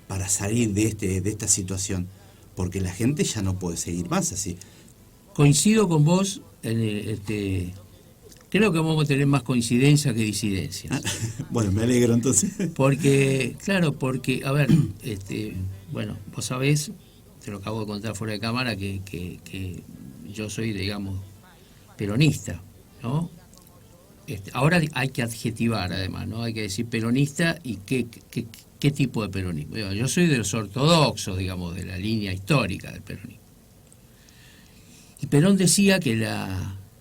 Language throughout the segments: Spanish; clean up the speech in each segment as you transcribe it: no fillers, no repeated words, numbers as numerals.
para salir de esta situación, porque la gente ya no puede seguir más así. Coincido con vos, creo que vamos a tener más coincidencias que disidencias. Bueno, me alegro entonces. Porque, claro, porque, a ver, bueno, vos sabés, te lo acabo de contar fuera de cámara, que yo soy, digamos, peronista, ¿no? Ahora hay que adjetivar, además, ¿no? Hay que decir peronista y qué tipo de peronismo. Yo soy de los ortodoxos, digamos, de la línea histórica del peronismo. Y Perón decía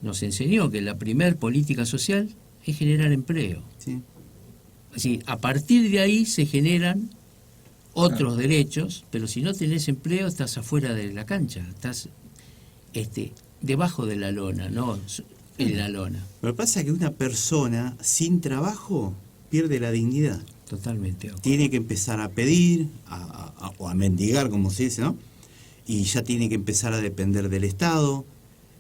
nos enseñó que la primer política social es generar empleo. Sí. Así, a partir de ahí se generan otros derechos, pero si no tenés empleo estás afuera de la cancha, estás debajo de la lona, no en la lona. Lo que pasa es que una persona sin trabajo pierde la dignidad. Totalmente. Tiene que empezar a pedir, o a mendigar, como se dice, ¿no? Y ya tiene que empezar a depender del Estado.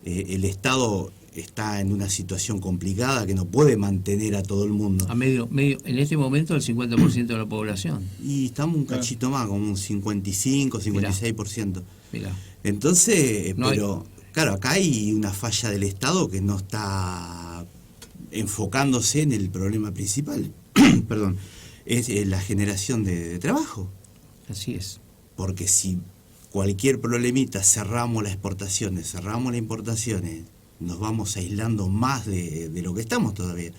El Estado está en una situación complicada que no puede mantener a todo el mundo. A medio, en este momento el 50% de la población. Y estamos un cachito más, como un 55, 56%. Mirá. Entonces, no pero claro, acá hay una falla del Estado que no está enfocándose en el problema principal. Perdón, es la generación de trabajo. Así es. Porque si cualquier problemita cerramos las exportaciones, cerramos las importaciones, nos vamos aislando más de lo que estamos todavía.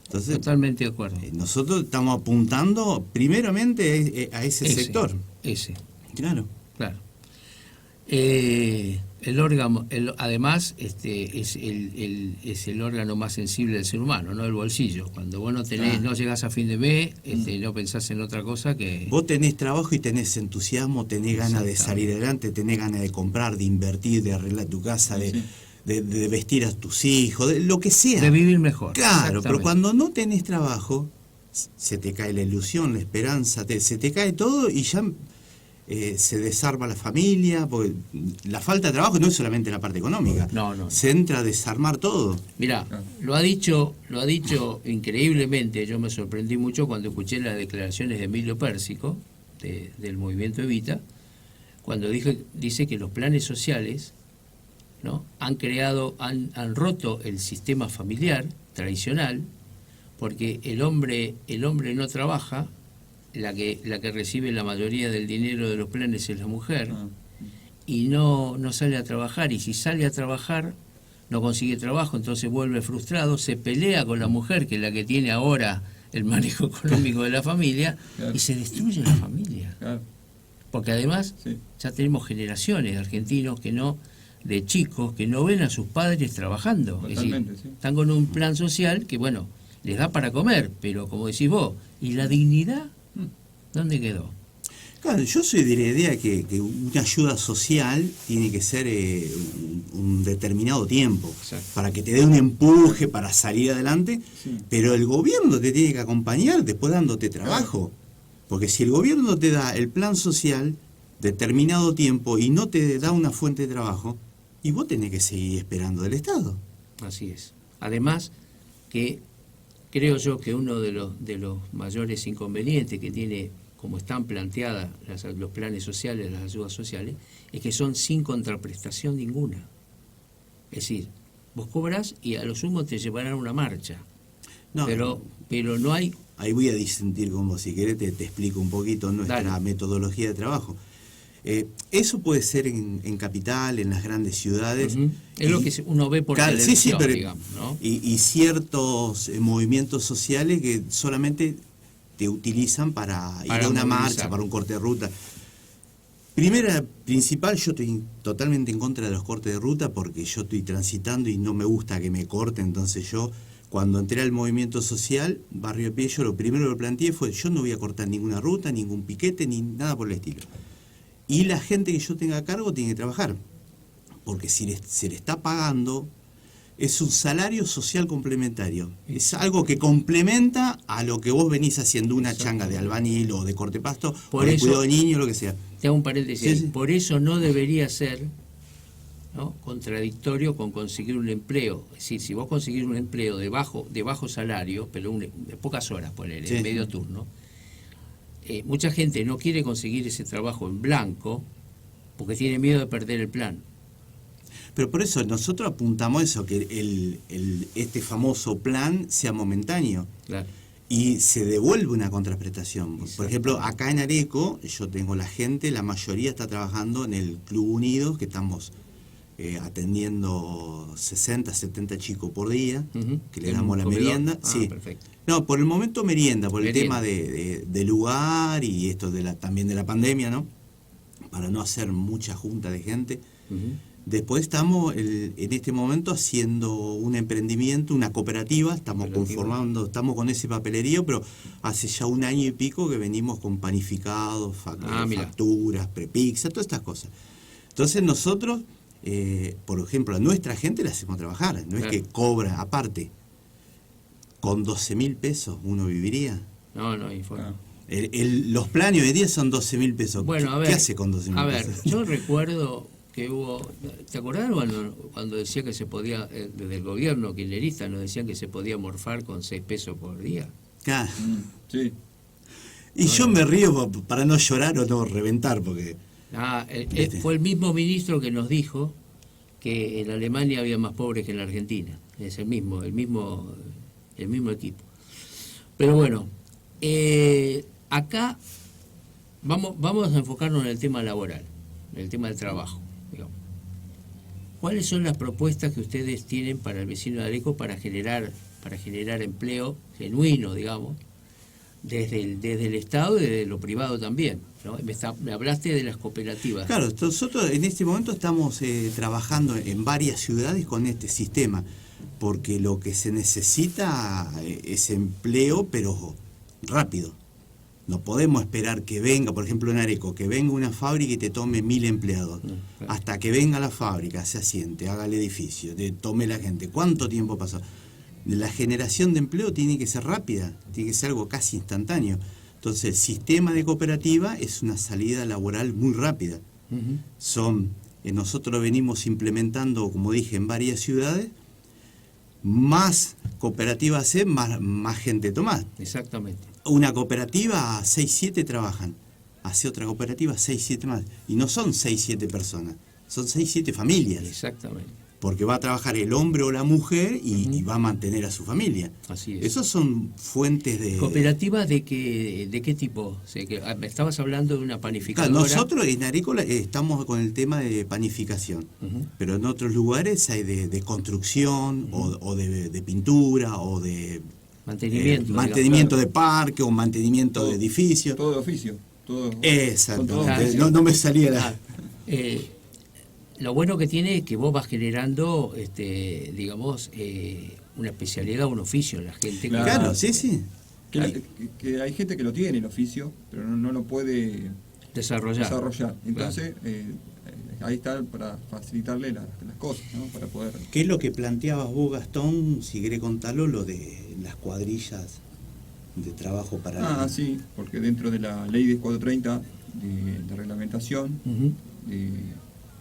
Entonces, totalmente de acuerdo. Nosotros estamos apuntando primeramente a ese sector. Claro. El órgano, además, es el órgano más sensible del ser humano, no el bolsillo. Cuando vos no llegás a fin de mes, no pensás en otra cosa que... Vos tenés trabajo y tenés entusiasmo, tenés ganas de salir adelante, tenés ganas de comprar, de invertir, de arreglar tu casa, de vestir a tus hijos, de lo que sea. De vivir mejor. Claro, pero cuando no tenés trabajo, se te cae la ilusión, la esperanza, se te cae todo y ya... se desarma la familia, porque la falta de trabajo no es solamente la parte económica, se entra a desarmar todo. Mirá, lo ha dicho increíblemente, yo me sorprendí mucho cuando escuché las declaraciones de Emilio Pérsico, del movimiento Evita, cuando dice que los planes sociales, ¿no?, han roto el sistema familiar tradicional, porque el hombre no trabaja. La que recibe la mayoría del dinero de los planes es la mujer, y no sale a trabajar, y si sale a trabajar no consigue trabajo, entonces vuelve frustrado, se pelea con la mujer, que es la que tiene ahora el manejo económico de la familia, y se destruye la familia. Porque además ya tenemos generaciones de argentinos de chicos que no ven a sus padres trabajando. Es decir, están con un plan social que, bueno, les da para comer, pero como decís vos, ¿y la dignidad? ¿Dónde quedó? Claro, yo soy de la idea que una ayuda social tiene que ser un determinado tiempo, para que te dé un empuje para salir adelante, pero el gobierno te tiene que acompañar después dándote trabajo. Porque si el gobierno te da el plan social determinado tiempo y no te da una fuente de trabajo, y vos tenés que seguir esperando del Estado. Así es. Además, que creo yo que uno de los mayores inconvenientes que tiene, como están planteadas los planes sociales, las ayudas sociales, es que son sin contraprestación ninguna. Es decir, vos cobras y a lo sumo te llevarán una marcha. Pero no hay... Ahí voy a disentir con vos, si querés te explico un poquito nuestra metodología de trabajo. Eso puede ser en capital, en las grandes ciudades. Es lo que uno ve por televisión, digamos, ¿no? Y ciertos movimientos sociales que solamente te utilizan para ir a una marcha, para un corte de ruta. Principal, yo estoy totalmente en contra de los cortes de ruta porque yo estoy transitando y no me gusta que me corten. Entonces yo, cuando entré al movimiento social, Barrio de Pie, yo lo primero que planteé fue, yo no voy a cortar ninguna ruta, ningún piquete, ni nada por el estilo. Y la gente que yo tenga a cargo tiene que trabajar, porque si se le está pagando, es un salario social complementario. Es algo que complementa a lo que vos venís haciendo, una changa de albañil o de cortepasto, o de cuidado de niño, lo que sea. Te hago un paréntesis. Sí. Por eso no debería ser, ¿no?, contradictorio con conseguir un empleo. Es decir, si vos conseguís un empleo de bajo salario, pero de pocas horas, ponele, en medio turno, mucha gente no quiere conseguir ese trabajo en blanco porque tiene miedo de perder el plan. Pero por eso nosotros apuntamos eso, que este famoso plan sea momentáneo. Claro. Y se devuelve una contraprestación. Por ejemplo, acá en Areco, yo tengo la gente, la mayoría está trabajando en el Club Unidos, que estamos atendiendo 60, 70 chicos por día, que le damos la merienda. Sí. Perfecto. No, por el momento merienda, por Merienda. el tema de lugar y esto también de la pandemia, ¿no? Para no hacer mucha junta de gente. Después estamos en este momento haciendo un emprendimiento, una cooperativa, estamos con ese papelerío, pero hace ya 1 año y pico que venimos con panificados, facturas, prepizza, todas estas cosas. Entonces nosotros, por ejemplo, a nuestra gente la hacemos trabajar, no es que cobra, aparte, con 12.000 pesos uno viviría. No, informa. Los planes hoy en día son 12.000 pesos. Bueno, a ver, ¿Qué hace con 12.000 pesos? A ver, yo recuerdo que hubo, ¿te acordás cuando decía que se podía, desde el gobierno kirchnerista nos decían que se podía morfar con 6 pesos por día? Claro. Sí. Y yo me río para no llorar o no reventar, porque... Fue el mismo ministro que nos dijo que en Alemania había más pobres que en la Argentina. Es el mismo equipo. Pero bueno, acá vamos a enfocarnos en el tema laboral, en el tema del trabajo, digamos. ¿Cuáles son las propuestas que ustedes tienen para el vecino de Areco para generar empleo genuino, digamos, desde el Estado y desde lo privado también, ¿no? Me hablaste de las cooperativas. Claro, nosotros en este momento estamos trabajando en varias ciudades con este sistema, porque lo que se necesita es empleo, pero rápido. No podemos esperar que venga, por ejemplo en Areco, que venga una fábrica y te tome 1.000 empleados. Claro. Hasta que venga la fábrica, se asiente, haga el edificio, te tome la gente. ¿Cuánto tiempo pasó? La generación de empleo tiene que ser rápida, tiene que ser algo casi instantáneo. Entonces el sistema de cooperativa es una salida laboral muy rápida. Nosotros venimos implementando, como dije, en varias ciudades, más cooperativas más gente tomás. Exactamente. Una cooperativa, 6, 7 trabajan. Hace otra cooperativa, 6, 7 más. Y no son 6, 7 personas, son 6, 7 familias. Exactamente. Porque va a trabajar el hombre o la mujer y va a mantener a su familia. Así es. Esos son fuentes de... ¿Cooperativas de qué tipo? O sea, me estabas hablando de una panificadora. Claro, nosotros en Areco estamos con el tema de panificación, pero en otros lugares hay de construcción o de pintura o de... mantenimiento de parque o mantenimiento de edificios. Todo de oficio. Exactamente. No me salía la... Lo bueno que tiene es que vos vas generando, digamos, una especialidad, un oficio en la gente. Claro, sí. Que hay gente que lo tiene el oficio, pero no lo puede desarrollar. Entonces, ahí está para facilitarle las cosas, ¿no? Para poder... ¿Qué es lo que planteabas vos, Gastón, si querés contarlo, lo de las cuadrillas de trabajo para... Sí, porque dentro de la ley de 430 de reglamentación,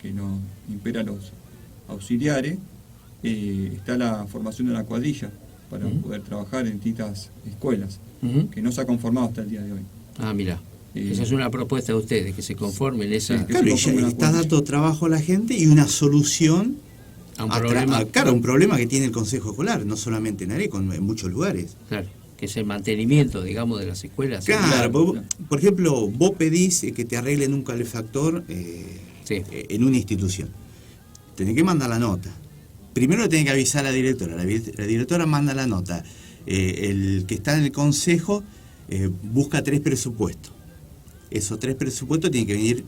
que nos impera a los auxiliares, está la formación de una cuadrilla para poder trabajar en distintas escuelas, que no se ha conformado hasta el día de hoy. Mira, esa es una propuesta de ustedes, que se conformen esa... Claro, y está dando trabajo a la gente y una solución a un problema. Un problema que tiene el Consejo Escolar, no solamente en Areco, en muchos lugares. Claro, que es el mantenimiento, digamos, de las escuelas. Claro, por ejemplo, vos pedís que te arreglen un calefactor en una institución. Tenés que mandar la nota. Primero le tenés que avisar a la directora. La directora manda la nota. El que está en el consejo busca 3 presupuestos. Esos 3 presupuestos tiene que venir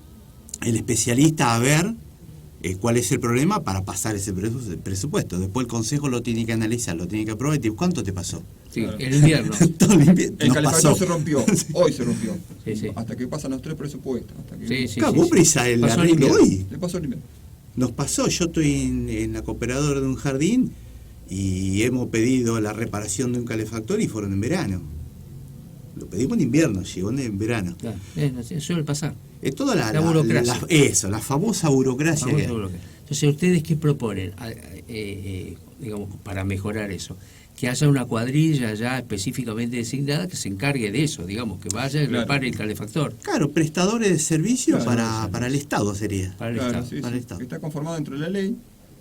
el especialista a ver cuál es el problema para pasar ese presupuesto. Después el consejo lo tiene que analizar, lo tiene que aprobar y te dice, ¿cuánto te pasó? Sí, el invierno. El calefactor se rompió, hoy se rompió. Sí. Hasta que pasan los 3 presupuestos. Hasta que... Vos prisa el arreglo hoy. Le pasó el invierno. Nos pasó, yo estoy en la cooperadora de un jardín y hemos pedido la reparación de un calefactor y fueron en verano. Lo pedimos en invierno, llegó en verano. Claro, suele pasar. Es toda la burocracia. La famosa burocracia. Entonces, ¿ustedes qué proponen, digamos, para mejorar eso? que haya una cuadrilla ya específicamente designada que se encargue de eso, digamos, que vaya y repare el calefactor. Claro, prestadores de servicio Claro, para el Estado sería. Para el Claro, Estado. sí, para sí. el Estado. Está conformado dentro de la ley,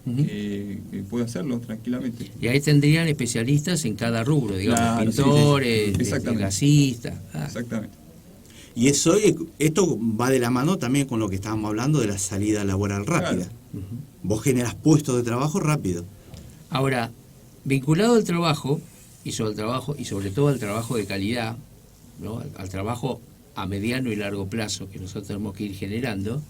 que puede hacerlo tranquilamente. Y ahí tendrían especialistas en cada rubro, digamos, Claro, sí, pintores, sí. Exactamente. gasistas. Exactamente. Y esto va de la mano también con lo que estábamos hablando de la salida laboral rápida. Claro. Vos generás puestos de trabajo rápido. Ahora, vinculado al trabajo y sobre todo al trabajo de calidad, ¿no? Al trabajo a mediano y largo plazo que nosotros tenemos que ir generando,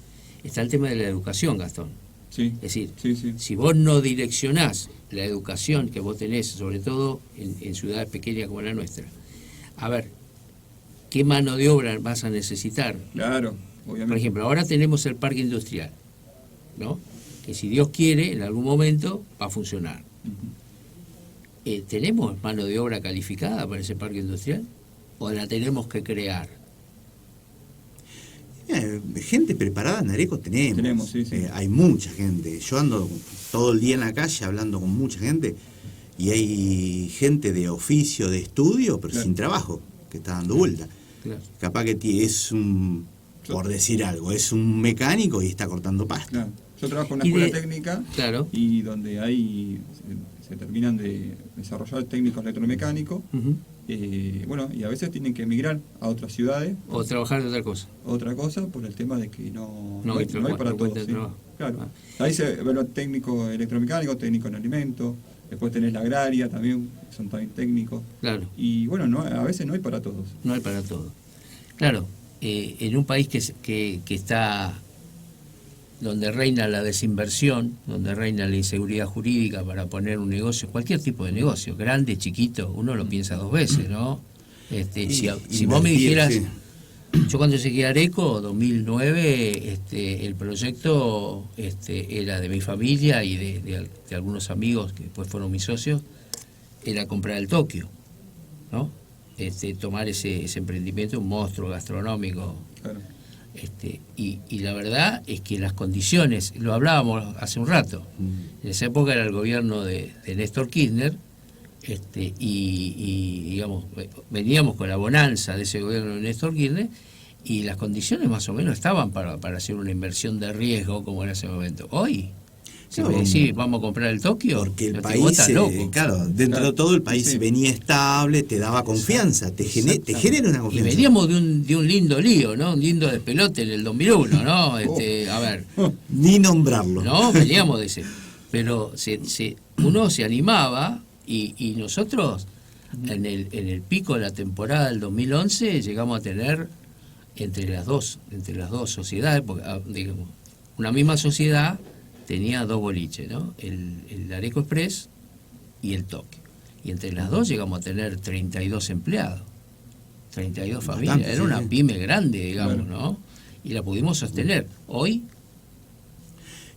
está el tema de la educación, Gastón. Sí. Es decir, Sí, sí. si vos no direccionás la educación que vos tenés, sobre todo en ciudades pequeñas como la nuestra, a ver, ¿qué mano de obra vas a necesitar? Claro, obviamente. Por ejemplo, ahora tenemos el parque industrial, ¿no? Que si Dios quiere, en algún momento va a funcionar. ¿Tenemos mano de obra calificada para ese parque industrial? ¿O la tenemos que crear? Gente preparada en Areco tenemos. Tenemos, sí, sí. Hay mucha gente. Yo ando todo el día en la calle hablando con mucha gente y hay gente de oficio, de estudio, pero Claro. sin trabajo, que está dando vuelta. Claro. Capaz que es un, por decir algo, es un mecánico y está cortando pasta. Claro. Yo trabajo en una Y escuela de- técnica Claro. y donde ahí se terminan de desarrollar técnicos electromecánicos. Ujú. Bueno, y a veces tienen que emigrar a otras ciudades, O trabajar de otra cosa. otra cosa, por el tema de que no No hay hay para trabajo, todos. no Sí. trabajo. Claro. Ahí se ve los técnicos electromecánicos, técnicos en alimentos, después tenés la agraria también, que son también técnicos. Claro, Y bueno, a veces no hay para todos. no hay para todo. Claro, en un país que está donde reina la desinversión, donde reina la inseguridad jurídica para poner un negocio, cualquier tipo de negocio, grande, chiquito, uno lo piensa dos veces, ¿no? Si vos me Invertir, dijeras, sí. yo cuando llegué a Areco, 2009, el proyecto era de mi familia y de algunos amigos que después fueron mis socios, era comprar el Tokio, ¿no? Tomar ese emprendimiento, un monstruo gastronómico. Claro. Y la verdad es que las condiciones, lo hablábamos hace un rato, en esa época era el gobierno de Néstor Kirchner, y digamos, veníamos con la bonanza de ese gobierno de Néstor Kirchner, y las condiciones más o menos estaban para hacer una inversión de riesgo como en ese momento. Hoy, si No, me decís, vamos a comprar el Tokio, Porque el vos país, estás loco. claro, dentro Claro. de todo el país Sí. venía estable, te daba confianza, te genera una Y confianza. veníamos de un lindo lío, ¿no? Un lindo despelote en el 2001, ¿no? A ver, Ni nombrarlo. no, veníamos de ese. Pero uno se animaba y nosotros en el pico de la temporada del 2011 llegamos a tener entre las dos sociedades, porque, digamos, una misma sociedad tenía dos boliches, ¿no? El Areco Express y el Tokio. Y entre las dos llegamos a tener 32 empleados, 32 familias. Bastante, Era una sí. pyme grande, digamos, Claro. ¿no? Y la pudimos sostener. Hoy,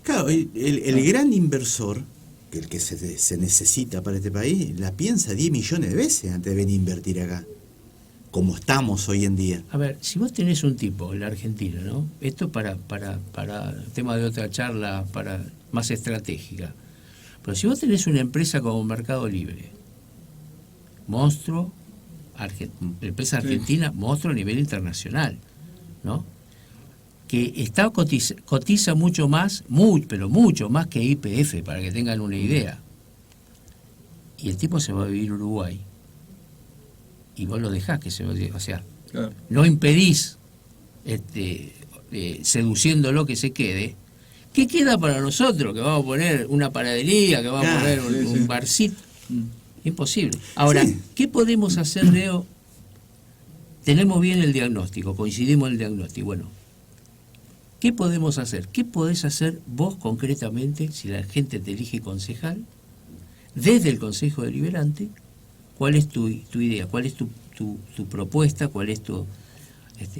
Claro, el gran inversor, que el que se necesita para este país, la piensa 10 millones de veces antes de venir a invertir acá, como estamos hoy en día. a ver, si vos tenés un tipo en la Argentina, ¿no? Esto para tema de otra charla para más estratégica. Pero si vos tenés una empresa como Mercado Libre, monstruo, empresa Sí. argentina, monstruo a nivel internacional, ¿no? Que cotiza mucho más, pero mucho más que YPF, para que tengan una idea. Y el tipo se va a vivir a Uruguay. Y vos lo dejás que se vaya, o sea, Claro. no impedís seduciéndolo que se quede. ¿Qué queda para nosotros? Que vamos a poner una panadería, que vamos a poner sí, un sí. barcito. Imposible. Ahora, Sí. ¿qué podemos hacer, Leo? Tenemos bien el diagnóstico, coincidimos en el diagnóstico. Bueno, ¿qué podemos hacer? ¿Qué podés hacer vos concretamente si la gente te elige concejal? Desde el Consejo Deliberante, ¿cuál es tu idea? ¿Cuál es tu propuesta? ¿Cuál es tu...?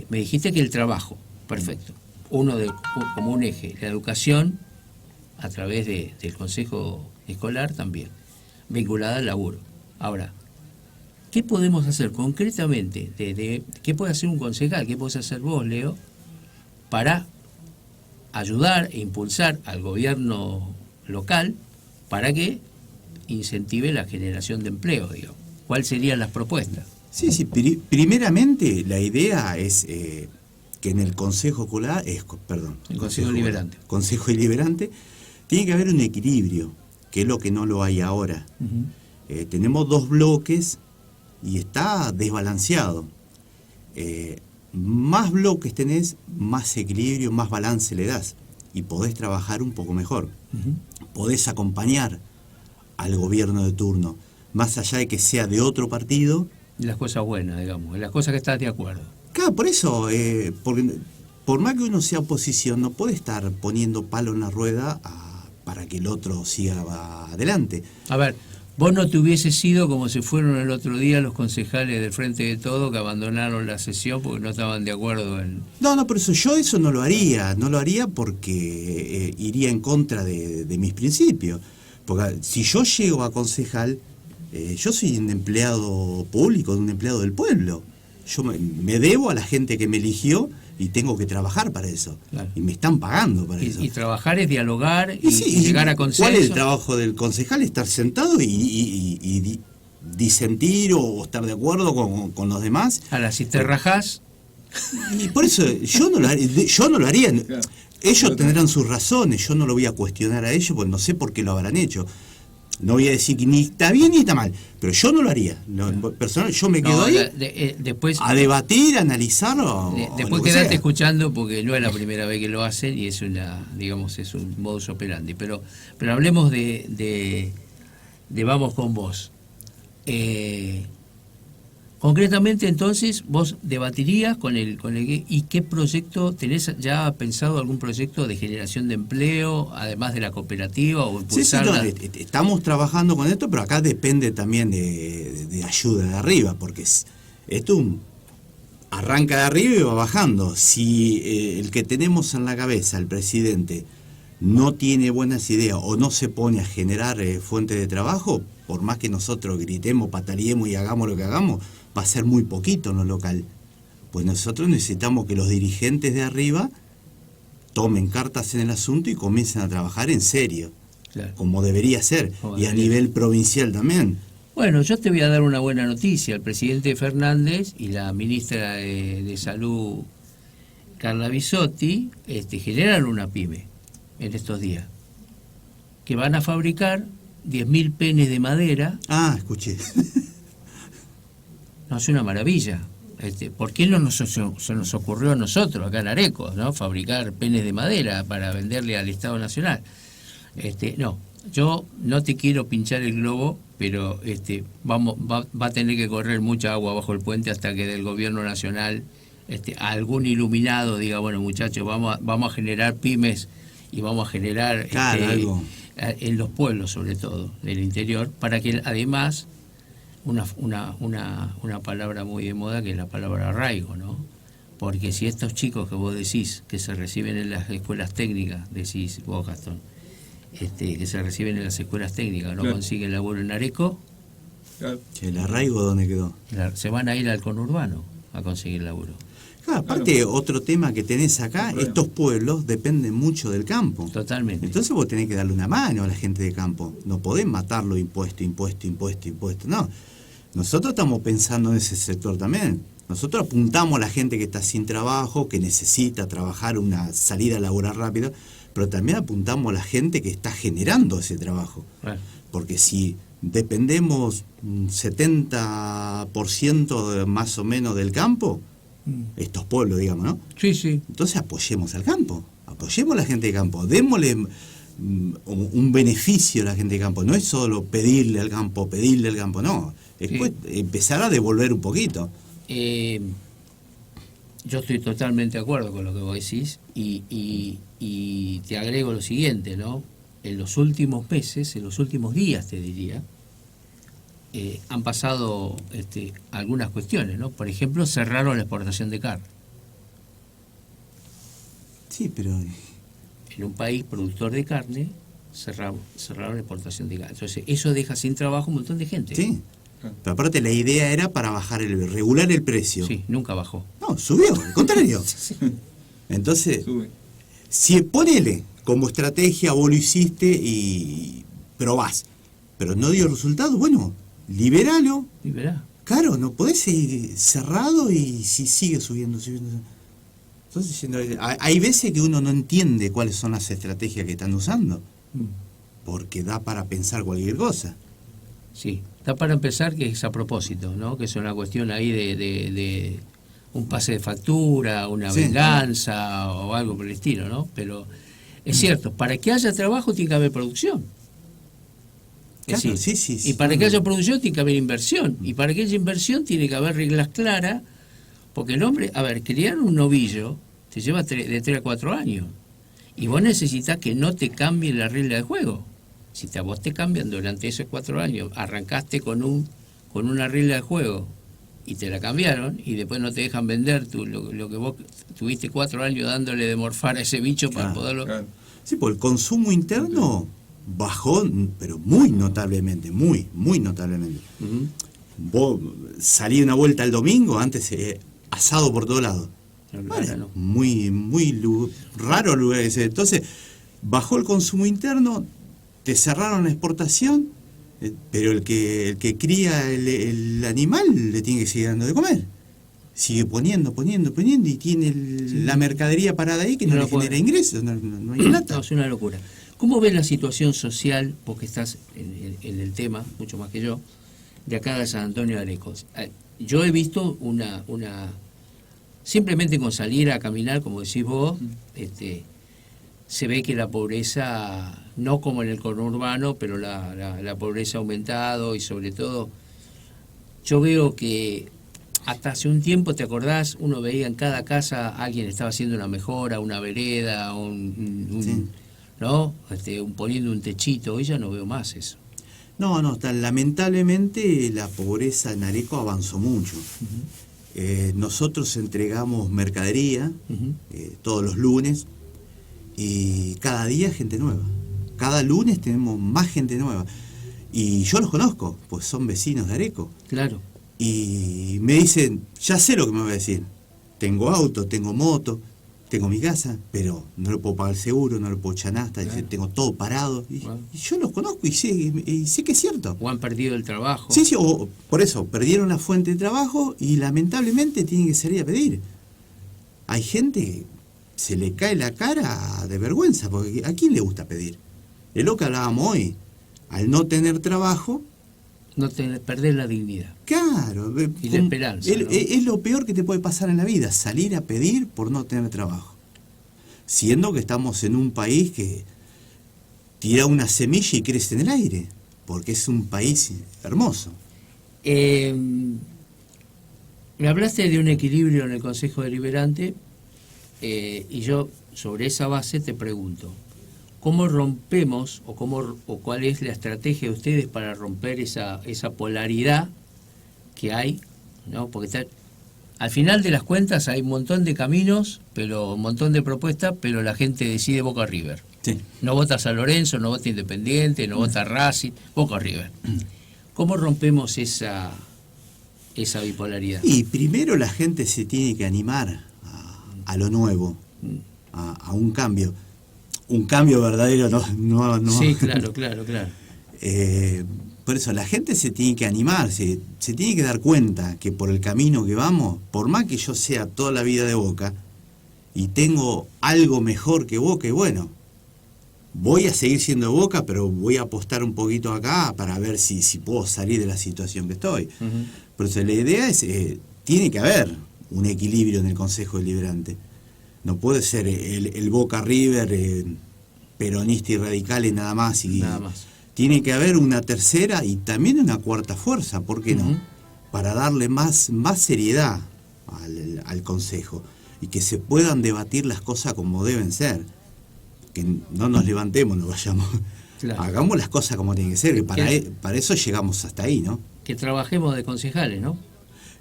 Me dijiste que el trabajo, perfecto. Como un eje, la educación a través del Consejo Escolar también, vinculada al laburo. Ahora, ¿qué podemos hacer concretamente? ¿Qué puede hacer un concejal? ¿Qué podés hacer vos, Leo, para ayudar e impulsar al gobierno local para que incentive la generación de empleo, digamos. ¿Cuáles serían las propuestas? Sí, sí. Primeramente, la idea es que en el Consejo Escolar, El Consejo Deliberante. Consejo Deliberante, tiene que haber un equilibrio, que es lo que no lo hay ahora. Tenemos 2 bloques y está desbalanceado. Más bloques tenés, más equilibrio, más balance le das y podés trabajar un poco mejor. Podés acompañar al gobierno de turno, más allá de que sea de otro partido. Las cosas buenas, digamos, las cosas que estás de acuerdo. Claro, por eso, porque por más que uno sea oposición, no puede estar poniendo palo en la rueda para que el otro siga adelante. A ver, vos no te hubieses ido como se fueron el otro día los concejales del Frente de Todo que abandonaron la sesión porque no estaban de acuerdo en... No, por eso yo eso no lo haría porque iría en contra de mis principios. Porque si yo llego a concejal, yo soy un empleado público, un empleado del pueblo. Yo me debo a la gente que me eligió y tengo que trabajar para eso. Claro. Y me están pagando para eso. Y trabajar es dialogar y llegar a consenso. ¿Cuál es el trabajo del concejal? Estar sentado y disentir o estar de acuerdo con los demás. Ahora, si te rajás... Y por eso yo no lo haría. Claro. Ellos tendrán sus razones, yo no lo voy a cuestionar a ellos porque no sé por qué lo habrán hecho. No voy a decir que ni está bien ni está mal, pero yo no lo haría. Personal, yo me quedo ahí después, a debatir, a analizarlo. Después quedate escuchando porque no es la primera vez que lo hacen y es es un modus operandi. Pero hablemos de Vamos con Vos. Concretamente, entonces, vos debatirías con el ¿y qué proyecto tenés ya pensado? ¿Algún proyecto de generación de empleo, además de la cooperativa o impulsarla? Sí, estamos trabajando con esto, pero acá depende también de ayuda de arriba, porque esto arranca de arriba y va bajando. Si el que tenemos en la cabeza, el presidente, no tiene buenas ideas o no se pone a generar fuentes de trabajo, por más que nosotros gritemos, pataleemos y hagamos lo que hagamos, va a ser muy poquito en lo local. Pues nosotros necesitamos que los dirigentes de arriba tomen cartas en el asunto y comiencen a trabajar en serio, claro, como debería ser, y a nivel provincial también. Bueno, yo te voy a dar una buena noticia. El presidente Fernández y la ministra de Salud, Carla Bisotti, generan una pyme en estos días, que van a fabricar 10.000 penes de madera. Ah, escuché. No, es una maravilla. ¿Por qué no se nos ocurrió a nosotros, acá en Areco, ¿no?, fabricar penes de madera para venderle al Estado Nacional? No, yo no te quiero pinchar el globo, pero va a tener que correr mucha agua bajo el puente hasta que del gobierno nacional algún iluminado diga, bueno, muchachos, vamos a generar pymes y vamos a generar algo en los pueblos, sobre todo del interior, para que además una palabra muy de moda, que es la palabra arraigo, ¿no? Porque si estos chicos que vos decís que se reciben en las escuelas técnicas, decís vos, Gastón, que se reciben en las escuelas técnicas, no, claro, consiguen laburo en Areco, claro, ¿el arraigo dónde quedó? Se van a ir al conurbano a conseguir laburo. Claro, aparte, claro, otro tema que tenés acá, claro, estos pueblos dependen mucho del campo. Totalmente. Entonces vos tenés que darle una mano a la gente de campo. No podés matarlo impuesto, no. Nosotros estamos pensando en ese sector también. Nosotros apuntamos a la gente que está sin trabajo, que necesita trabajar, una salida laboral rápida, pero también apuntamos a la gente que está generando ese trabajo. Claro. Porque si dependemos un 70% más o menos del campo, estos pueblos, digamos, ¿no? Sí, sí. Entonces apoyemos al campo, apoyemos a la gente de campo, démosle un beneficio a la gente de campo. No es solo pedirle al campo, no. Después empezar a devolver un poquito. Yo estoy totalmente de acuerdo con lo que vos decís y te agrego lo siguiente, ¿no? En los últimos meses, en los últimos días, te diría, han pasado algunas cuestiones, ¿no? Por ejemplo, cerraron la exportación de carne. Sí, pero... En un país productor de carne, cerraron la exportación de carne. Entonces, eso deja sin trabajo un montón de gente. Sí. Pero aparte la idea era para regular el precio. Sí, nunca bajó. No, subió, al contrario. Entonces, si ponele como estrategia, vos lo hiciste y probás. pero no dio resultado, bueno, liberalo. Liberá. Claro, no podés seguir cerrado y si sigue subiendo. Entonces, hay veces que uno no entiende cuáles son las estrategias que están usando, porque da para pensar cualquier cosa. Sí, da para empezar que es a propósito, ¿no? Que es una cuestión ahí de un pase de factura, una venganza o algo por el estilo, ¿no? Pero es cierto, para que haya trabajo tiene que haber producción. Claro, decir, sí. Y para que haya producción tiene que haber inversión. Y para que haya inversión tiene que haber reglas claras, porque el hombre, criar un novillo te lleva de 3 a 4 años. Y vos necesitas que no te cambien la regla de juego. Si a vos te cambian durante esos 4 años, arrancaste con una regla de juego y te la cambiaron y después no te dejan vender lo que vos tuviste 4 años dándole de morfar a ese bicho para poderlo... Claro. Sí, porque el consumo interno bajó, pero muy notablemente, muy notablemente. Vos salí una vuelta el domingo, antes asado por todos lados. No. Muy raro lugar ese. Entonces, bajó el consumo interno, te cerraron la exportación, pero el que cría el animal le tiene que seguir dando de comer. Sigue poniendo y tiene la mercadería parada ahí que no le genera ingresos, no hay plata. No, es una locura. ¿Cómo ves la situación social, porque estás en el tema, mucho más que yo, de acá de San Antonio de Areco? Yo he visto una simplemente con salir a caminar, como decís vos, se ve que la pobreza, no como en el conurbano, pero la pobreza ha aumentado y sobre todo, yo veo que hasta hace un tiempo, ¿te acordás? Uno veía en cada casa alguien estaba haciendo una mejora, una vereda, ¿no? Poniendo un techito. Hoy ya no veo más eso. No, lamentablemente la pobreza en Areco avanzó mucho. Nosotros entregamos mercadería todos los lunes y cada día gente nueva. Cada lunes tenemos más gente nueva. Y yo los conozco, pues son vecinos de Areco. Claro. Y me dicen, ya sé lo que me va a decir. Tengo auto, tengo moto, tengo mi casa, pero no le puedo pagar el seguro, no le puedo echar nada, claro. Tengo todo parado. Y yo los conozco y sé que es cierto. O han perdido el trabajo. Sí, por eso, perdieron la fuente de trabajo y lamentablemente tienen que salir a pedir. Hay gente que se le cae la cara de vergüenza, porque ¿a quién le gusta pedir? Es lo que hablábamos hoy. Al no tener trabajo... perder la dignidad. Claro. Y la esperanza. Es lo peor que te puede pasar en la vida, salir a pedir por no tener trabajo. Siendo que estamos en un país que tira una semilla y crece en el aire, porque es un país hermoso. Me hablaste de un equilibrio en el Consejo Deliberante y yo sobre esa base te pregunto, ¿cómo rompemos o cuál es la estrategia de ustedes para romper esa polaridad que hay, ¿no? Porque al final de las cuentas hay un montón de caminos, pero un montón de propuestas, pero la gente decide Boca River. Sí. No vota San Lorenzo, no vota Independiente, no vota Racing, Boca River. ¿Cómo rompemos esa bipolaridad? Y primero la gente se tiene que animar a lo nuevo, a un cambio. Un cambio verdadero no. Sí, claro. Por eso la gente se tiene que animar, se tiene que dar cuenta que por el camino que vamos, por más que yo sea toda la vida de Boca y tengo algo mejor que Boca, y bueno, voy a seguir siendo Boca, pero voy a apostar un poquito acá para ver si puedo salir de la situación que estoy. Por eso la idea es, tiene que haber un equilibrio en el Consejo Deliberante. No puede ser el Boca River peronista y radical y nada más. Nada más. Tiene que haber una tercera y también una cuarta fuerza, ¿por qué no? Para darle más seriedad al Consejo y que se puedan debatir las cosas como deben ser. Que no nos levantemos, no vayamos. Claro. Hagamos las cosas como tienen que ser, que para eso llegamos hasta ahí, ¿no? Que trabajemos de concejales, ¿no?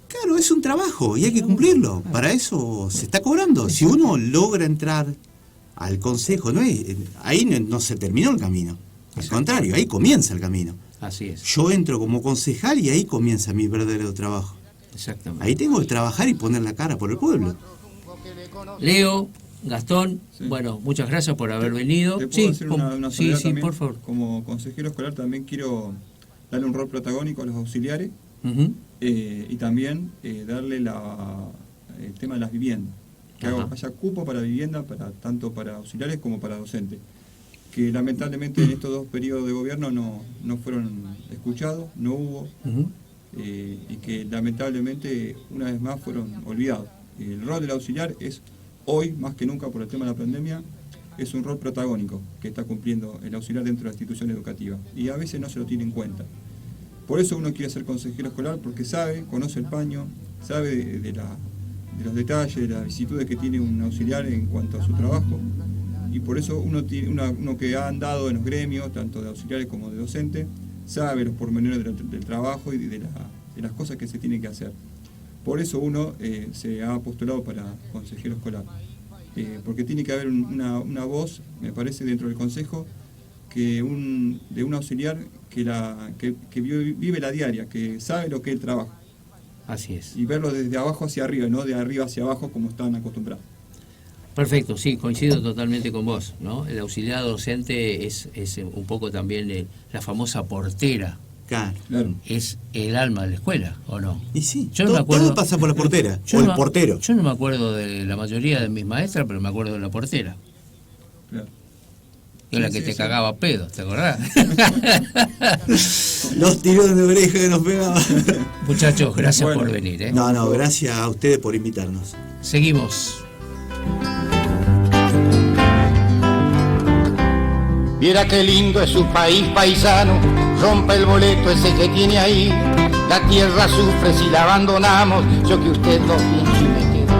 Claro, es un trabajo y hay que cumplirlo. Para eso se está cobrando. Si uno logra entrar al Consejo, ahí no se terminó el camino. Al contrario, ahí comienza el camino. Así es. Yo entro como concejal y ahí comienza mi verdadero trabajo. Exactamente. Ahí tengo que trabajar y poner la cara por el pueblo. Leo, Gastón, Sí. bueno, muchas gracias por haber venido. ¿Te puedo hacer una sí, salvedad sí, también? por favor. Como consejero escolar también quiero darle un rol protagónico a los auxiliares Ujú. y también darle el tema de las viviendas. Que Ajá. haya cupo para vivienda, tanto para auxiliares como para docentes. Que lamentablemente en estos 2 periodos de gobierno no fueron escuchados, no hubo, Ujú. y que lamentablemente una vez más fueron olvidados. El rol del auxiliar es hoy, más que nunca por el tema de la pandemia, es un rol protagónico que está cumpliendo el auxiliar dentro de la institución educativa y a veces no se lo tiene en cuenta. Por eso uno quiere ser consejero escolar, porque sabe, conoce el paño, sabe de los detalles, de las vicisitudes que tiene un auxiliar en cuanto a su trabajo, y por eso uno que ha andado en los gremios, tanto de auxiliares como de docentes, sabe los pormenores del trabajo y de las cosas que se tienen que hacer. Por eso uno se ha postulado para consejero escolar, porque tiene que haber una voz, me parece, dentro del consejo, de un auxiliar que vive la diaria, que sabe lo que es el trabajo, Así es. y verlo desde abajo hacia arriba, no de arriba hacia abajo como están acostumbrados. Perfecto, sí, coincido totalmente con vos, ¿no? El auxiliar docente es un poco también la famosa portera, Claro. Claro. es el alma de la escuela, ¿o no? Y sí, Yo no me acuerdo- todo pasa por la portera, Yo o no el portero. Yo no me acuerdo de la mayoría de mis maestras, pero me acuerdo de la portera, Claro. que es la Sí, que sí, te sí. cagaba a pedos, ¿te acordás? Los tirones de oreja que nos pegaban. Muchachos, gracias Bueno. por venir, ¿eh? No, gracias a ustedes por invitarnos. Seguimos. Viera qué lindo es su país paisano, rompa el boleto ese que tiene ahí. La tierra sufre si la abandonamos, yo que usted lo pienso y me quedo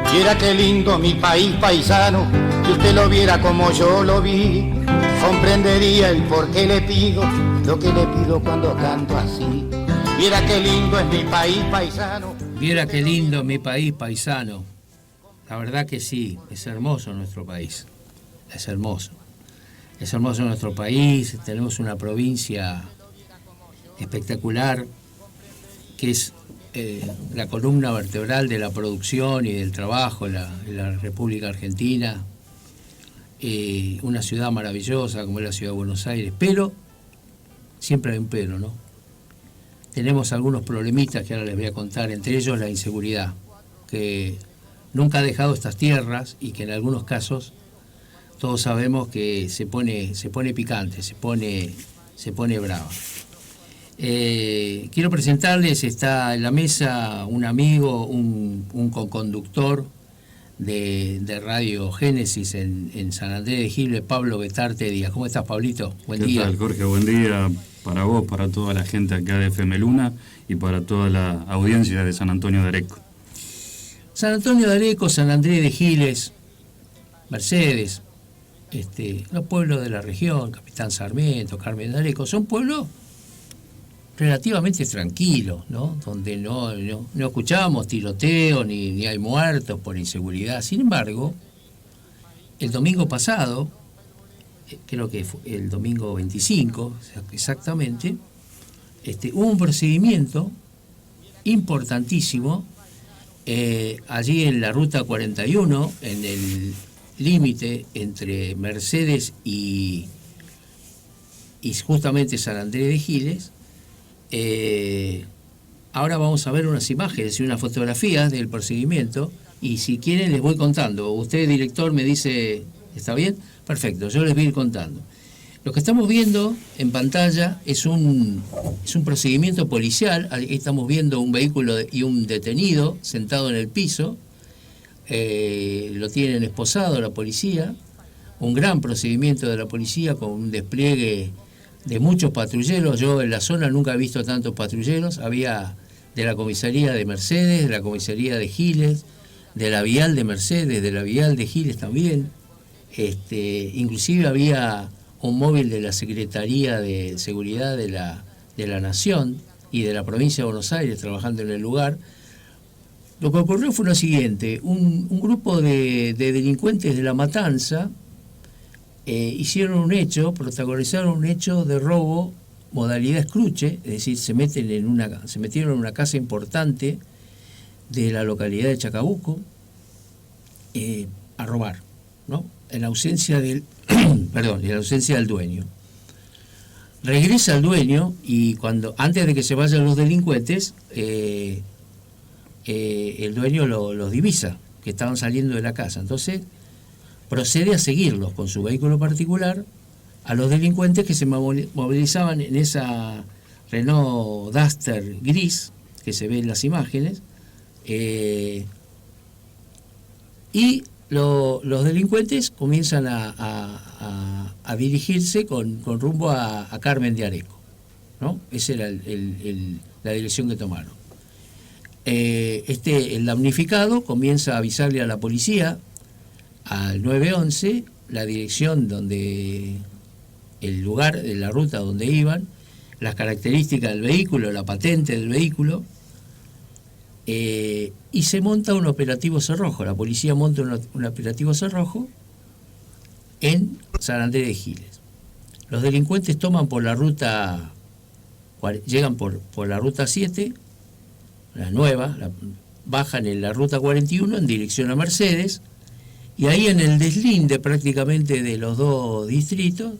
aquí. Viera qué lindo mi país paisano, si usted lo viera como yo lo vi, comprendería el por qué le pido lo que le pido cuando canto así. Viera qué lindo es mi país paisano. Viera qué lindo mi país paisano. La verdad que sí, es hermoso nuestro país. Es hermoso. Es hermoso nuestro país. Tenemos una provincia espectacular que es la columna vertebral de la producción y del trabajo en la República Argentina. Una ciudad maravillosa como es la ciudad de Buenos Aires, pero siempre hay un pero, ¿no? Tenemos algunos problemitas que ahora les voy a contar, entre ellos la inseguridad, que nunca ha dejado estas tierras y que en algunos casos todos sabemos que se pone picante, se pone brava. Quiero presentarles, está en la mesa un amigo, un coconductor de Radio Génesis en San Andrés de Giles, Pablo Betarte Díaz. ¿Cómo estás, Pablito? Buen ¿Qué día. tal, Jorge? Buen día para vos, para toda la gente acá de FM Luna y para toda la audiencia de San Antonio de Areco. San Antonio de Areco, San Andrés de Giles, Mercedes, los pueblos de la región, Capitán Sarmiento, Carmen de Areco, son pueblos relativamente tranquilos, ¿no? Donde no escuchábamos tiroteos ni hay muertos por inseguridad. Sin embargo, el domingo pasado, creo que fue el domingo 25 exactamente, hubo un procedimiento importantísimo allí en la ruta 41, en el límite entre Mercedes y justamente San Andrés de Giles. Ahora vamos a ver unas imágenes y unas fotografías del procedimiento y si quieren les voy contando. Usted, director, me dice, ¿está bien? Perfecto, yo les voy a ir contando. Lo que estamos viendo en pantalla es un procedimiento policial. Ahí estamos viendo un vehículo y un detenido sentado en el piso. Lo tienen esposado la policía. Un gran procedimiento de la policía con un despliegue de muchos patrulleros. Yo en la zona nunca he visto tantos patrulleros. Había de la comisaría de Mercedes, de la comisaría de Giles, de la vial de Mercedes, de la vial de Giles también. Inclusive había un móvil de la Secretaría de Seguridad de la Nación y de la provincia de Buenos Aires trabajando en el lugar. Lo que ocurrió fue lo siguiente: un grupo de delincuentes de La Matanza hicieron un hecho, protagonizaron un hecho de robo modalidad escruche, es decir, se metieron en una casa importante de la localidad de Chacabuco, a robar, ¿no? En ausencia del perdón, en ausencia del dueño. Regresa el dueño y antes de que se vayan los delincuentes, el dueño los divisa, que estaban saliendo de la casa. Entonces procede a seguirlos con su vehículo particular a los delincuentes que se movilizaban en esa Renault Duster gris que se ve en las imágenes, y los delincuentes comienzan a dirigirse con rumbo a Carmen de Areco, ¿no? Esa era la dirección que tomaron. El damnificado comienza a avisarle a la policía, al 911, la dirección donde, el lugar, de la ruta donde iban, las características del vehículo, la patente del vehículo, y se monta un operativo cerrojo. La policía monta un operativo cerrojo en San Andrés de Giles. Los delincuentes toman por la ruta, llegan por la ruta 7, la nueva, bajan en la ruta 41 en dirección a Mercedes, y ahí en el deslinde prácticamente de los dos distritos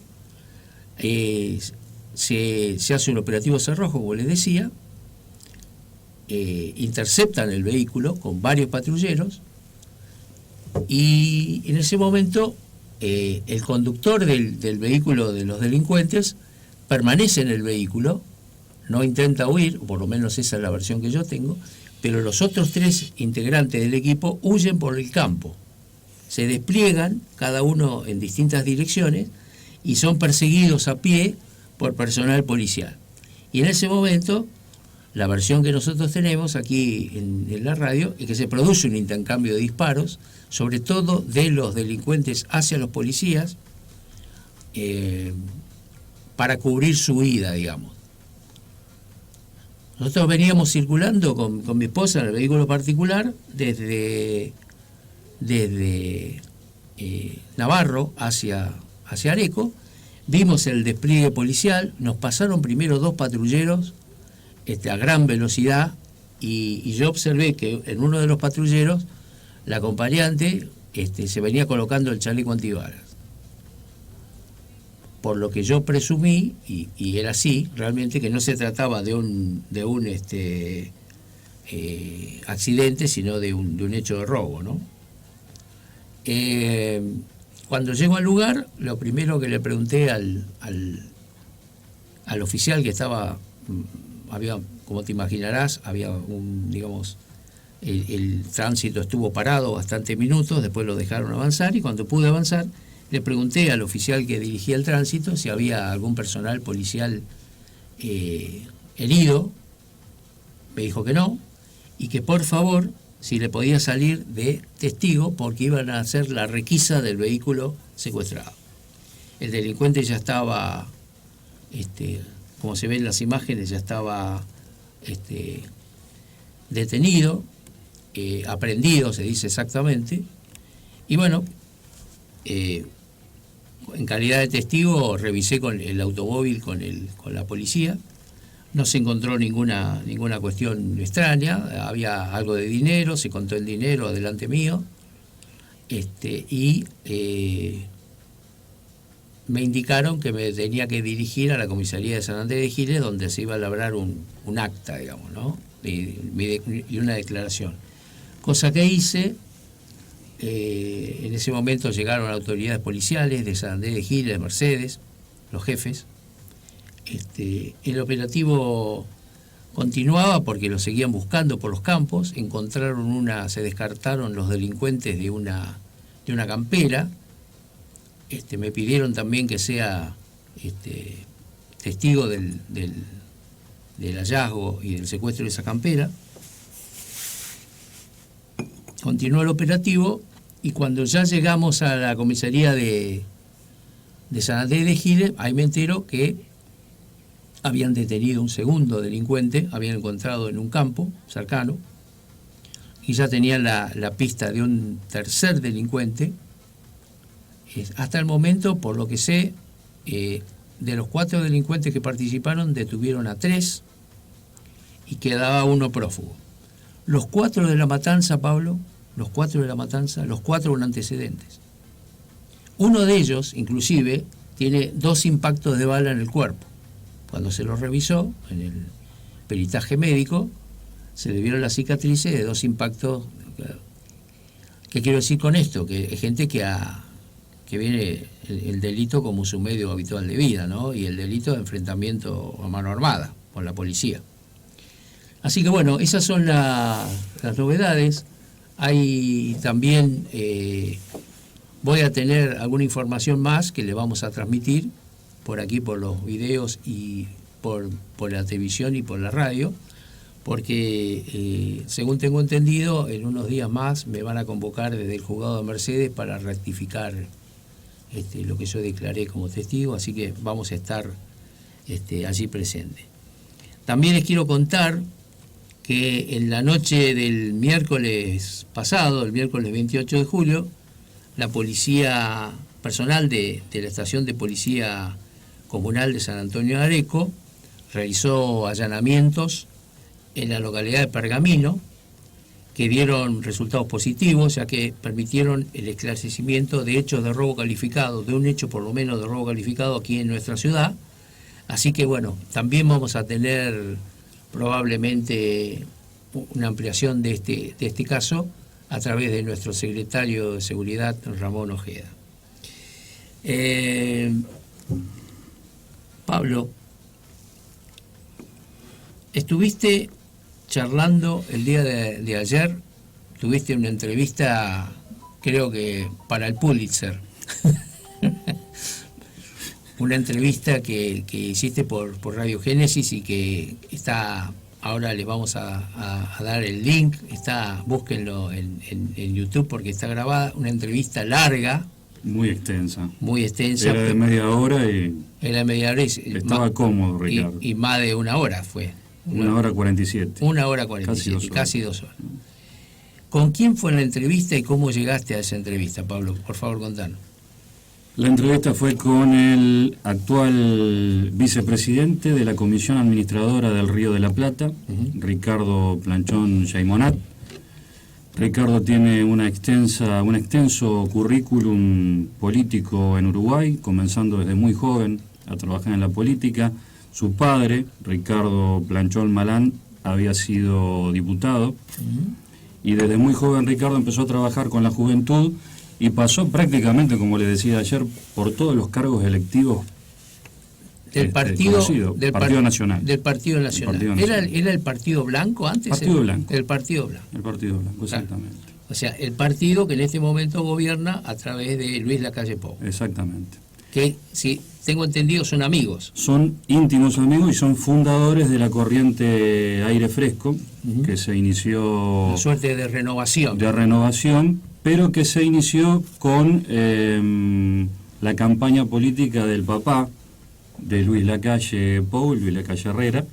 se hace un operativo cerrojo, como les decía. Interceptan el vehículo con varios patrulleros, y en ese momento el conductor del vehículo de los delincuentes permanece en el vehículo, no intenta huir, o por lo menos esa es la versión que yo tengo, pero los otros 3 integrantes del equipo huyen por el campo, se despliegan cada uno en distintas direcciones y son perseguidos a pie por personal policial. Y en ese momento, la versión que nosotros tenemos aquí en la radio es que se produce un intercambio de disparos, sobre todo de los delincuentes hacia los policías, para cubrir su huida, digamos. Nosotros veníamos circulando con mi esposa en el vehículo particular desde Navarro hacia Areco. Vimos el despliegue policial, nos pasaron primero 2 patrulleros a gran velocidad, y yo observé que en uno de los patrulleros la acompañante se venía colocando el chaleco antibalas. Por lo que yo presumí, y era así, realmente, que no se trataba de un accidente, sino de un hecho de robo, ¿no? Cuando llego al lugar, lo primero que le pregunté al oficial que estaba, había, como te imaginarás, había el tránsito estuvo parado bastantes minutos, después lo dejaron avanzar, y cuando pude avanzar, le pregunté al oficial que dirigía el tránsito si había algún personal policial herido. Me dijo que no, y que por favor, si le podía salir de testigo, porque iban a hacer la requisa del vehículo secuestrado. El delincuente ya estaba, como se ve en las imágenes, ya estaba detenido, aprehendido, se dice exactamente. Y bueno, en calidad de testigo revisé con el automóvil con la policía. No se encontró ninguna cuestión extraña, había algo de dinero, se contó el dinero delante mío, y me indicaron que me tenía que dirigir a la comisaría de San Andrés de Giles, donde se iba a labrar un acta, digamos, ¿no? Y una declaración. Cosa que hice. En ese momento llegaron autoridades policiales de San Andrés de Giles, de Mercedes, los jefes. El operativo continuaba porque lo seguían buscando por los campos. Encontraron se descartaron los delincuentes de una campera. Me pidieron también que sea testigo del hallazgo y del secuestro de esa campera. Continuó el operativo, y cuando ya llegamos a la comisaría de San Andrés de Giles, ahí me entero que habían detenido un segundo delincuente, habían encontrado en un campo cercano, y ya tenían la pista de un tercer delincuente. Hasta el momento, por lo que sé, de los 4 delincuentes que participaron, detuvieron a 3 y quedaba uno prófugo. Los 4 de la matanza, Pablo, los 4 de la matanza, los 4 con antecedentes. Uno de ellos, inclusive, tiene 2 impactos de bala en el cuerpo. Cuando se lo revisó, en el peritaje médico, se le vieron las cicatrices de 2 impactos. ¿Qué quiero decir con esto? Que hay gente que viene el delito como su medio habitual de vida, ¿no? Y el delito de enfrentamiento a mano armada con la policía. Así que bueno, esas son las novedades. Hay también, voy a tener alguna información más que le vamos a transmitir por aquí, por los videos y por la televisión y por la radio, porque según tengo entendido, en unos días más me van a convocar desde el juzgado de Mercedes para rectificar lo que yo declaré como testigo, así que vamos a estar allí presentes. También les quiero contar que en la noche del miércoles pasado, el miércoles 28 de julio, la policía personal de la estación de policía comunal de San Antonio de Areco realizó allanamientos en la localidad de Pergamino, que dieron resultados positivos, ya que permitieron el esclarecimiento de hechos de robo calificado, de un hecho por lo menos de robo calificado aquí en nuestra ciudad. Así que bueno, también vamos a tener probablemente una ampliación de este caso a través de nuestro secretario de Seguridad, Ramón Ojeda. Pablo, estuviste charlando el día de ayer, tuviste una entrevista, creo que para el Pulitzer, una entrevista que hiciste por Radio Génesis y que está, ahora les vamos a dar el link, búsquenlo en YouTube porque está grabada, una entrevista larga. Muy extensa. Muy extensa. Era de media hora y... Era de media hora y... Estaba cómodo, Ricardo. Y más de 1 hora fue. 1 hora 47. 1 hora 47, casi 2 horas. ¿Con quién fue la entrevista y cómo llegaste a esa entrevista, Pablo? Por favor, contanos. La entrevista fue con el actual vicepresidente de la Comisión Administradora del Río de la Plata, Ricardo Planchón Yaimonat. Ricardo tiene un extenso currículum político en Uruguay, comenzando desde muy joven a trabajar en la política. Su padre, Ricardo Planchón Malán, había sido diputado y desde muy joven Ricardo empezó a trabajar con la juventud y pasó prácticamente, como le decía ayer, por todos los cargos electivos del Partido Nacional. Del Partido Nacional. ¿Era el Partido Blanco antes? Partido Blanco. El Partido Blanco. El Partido Blanco, exactamente. O sea, el partido que en este momento gobierna a través de Luis Lacalle Pou. Exactamente. Que, si tengo entendido, son amigos. Son íntimos amigos y son fundadores de la corriente Aire Fresco, que se inició... Una suerte de renovación. De renovación, pero que se inició con la campaña política del papá de Luis Lacalle Pou, Luis Lacalle Herrera,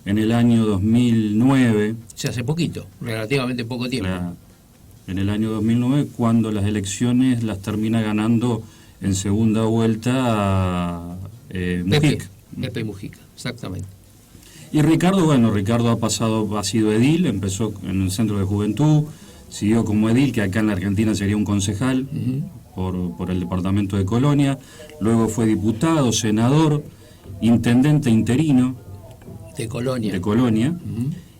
en el año 2009. O sea, hace poquito, relativamente poco tiempo. En el año 2009, cuando las elecciones las termina ganando en segunda vuelta Mujica. Pepe Mujica, exactamente. Y Ricardo ha sido edil, empezó en el Centro de Juventud, siguió como edil, que acá en la Argentina sería un concejal por el departamento de Colonia, luego fue diputado, senador, intendente interino de Colonia.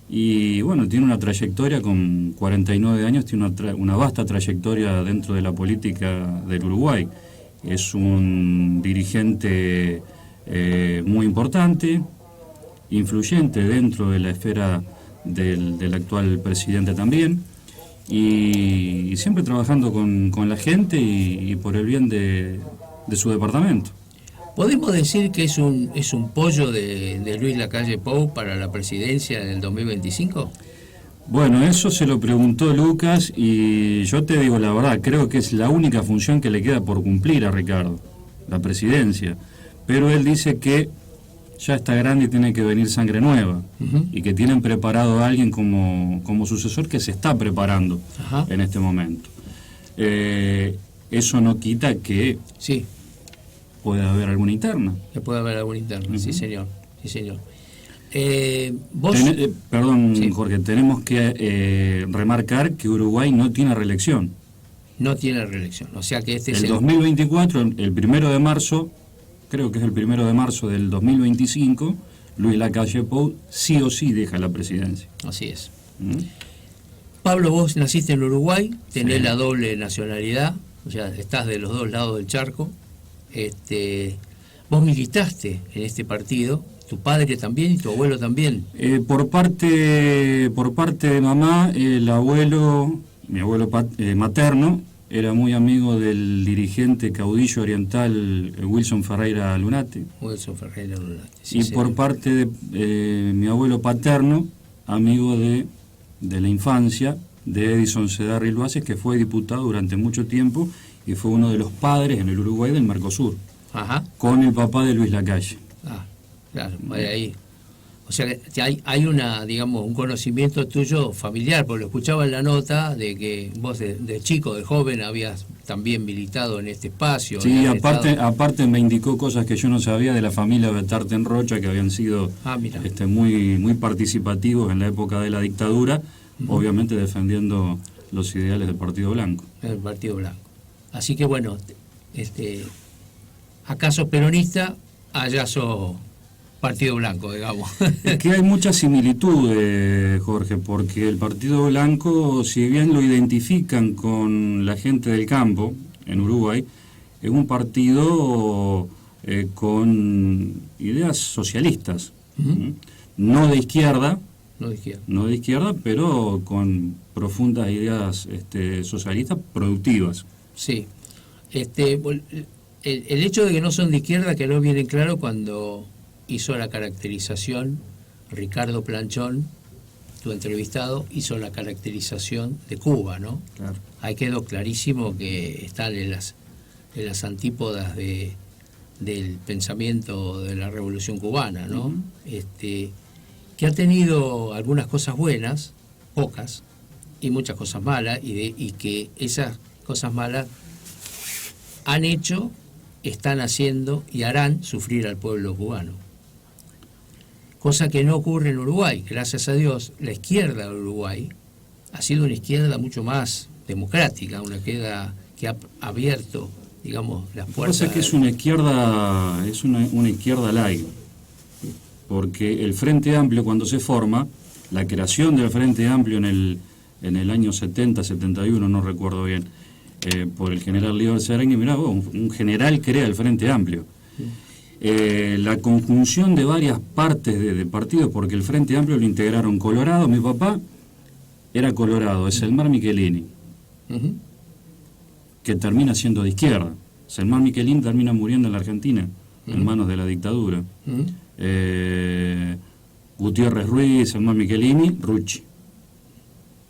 Y bueno, tiene una trayectoria con 49 años, tiene una vasta trayectoria dentro de la política del Uruguay. Es un dirigente muy importante, influyente dentro de la esfera del actual presidente también, y siempre trabajando con la gente y por el bien de su departamento. ¿Podemos decir que es un pollo de Luis Lacalle Pou para la presidencia en el 2025? Bueno, eso se lo preguntó Lucas y yo te digo la verdad, creo que es la única función que le queda por cumplir a Ricardo, la presidencia. Pero él dice que ya está grande y tiene que venir sangre nueva y que tienen preparado a alguien como sucesor que se está preparando en este momento. Eso no quita que... Sí. Puede haber alguna interna. Que puede haber alguna interna, sí señor. Vos... Perdón, Sí. Jorge, tenemos que remarcar que Uruguay no tiene reelección. No tiene reelección, o sea que este es El 2024, el 1 de marzo, creo que es el 1 de marzo del 2025, Luis Lacalle Pou sí o sí deja la presidencia. Así es. ¿Mm? Pablo, vos naciste en Uruguay, tenés Sí. la doble nacionalidad, o sea, estás de los dos lados del charco. Vos militaste en este partido, tu padre también y tu abuelo también. Por parte de mamá, el abuelo, mi abuelo materno, era muy amigo del dirigente caudillo oriental Wilson Ferreira Lunate. Wilson Ferreira Lunate. Sí, Y señor. por parte de mi abuelo paterno, amigo de la infancia, de Edison Cedarri Luaces, que fue diputado durante mucho tiempo y fue uno de los padres en el Uruguay del Mercosur, Ajá. con el papá de Luis Lacalle. Ah, claro, ahí. O sea, que hay una, digamos, un conocimiento tuyo familiar, porque lo escuchaba en la nota de que vos de chico, de joven, habías también militado en este espacio. Sí, habías estado- aparte me indicó cosas que yo no sabía de la familia Betarten Rocha, que habían sido Mira. muy participativos en la época de la dictadura, obviamente defendiendo los ideales del Partido Blanco. En el Partido Blanco. Así que bueno, acá sos peronista, allá sos Partido Blanco, digamos. Es que hay muchas similitudes, Jorge, porque el Partido Blanco, si bien lo identifican con la gente del campo en Uruguay, es un partido con ideas socialistas, Ujú. no de izquierda, No de izquierda. pero con profundas ideas socialistas productivas. Sí. El hecho de que no son de izquierda quedó bien en claro cuando hizo la caracterización Ricardo Planchón, tu entrevistado, hizo la caracterización de Cuba, ¿no? Claro. Ahí quedó clarísimo que están en las antípodas del pensamiento de la Revolución Cubana, ¿no? Ujú. Que ha tenido algunas cosas buenas, pocas, y muchas cosas malas, y que esas cosas malas han hecho, están haciendo y harán sufrir al pueblo cubano. Cosa que no ocurre en Uruguay. Gracias a Dios, la izquierda de Uruguay ha sido una izquierda mucho más democrática, una izquierda que ha abierto, digamos, las Lo que puertas. pasa es que es una izquierda light, porque el Frente Amplio cuando se forma, la creación del Frente Amplio en el año 70, 71, no recuerdo bien, por el general Líber Serengue, mirá vos, un general crea el Frente Amplio. La conjunción de varias partes de partidos, porque el Frente Amplio lo integraron Colorado, mi papá era Colorado, Selmar Michelini, Ujú. que termina siendo de izquierda. Selmar Michelini termina muriendo en la Argentina, en manos de la dictadura. Ujú. Gutiérrez Ruiz, Selmar Michelini, Rucci.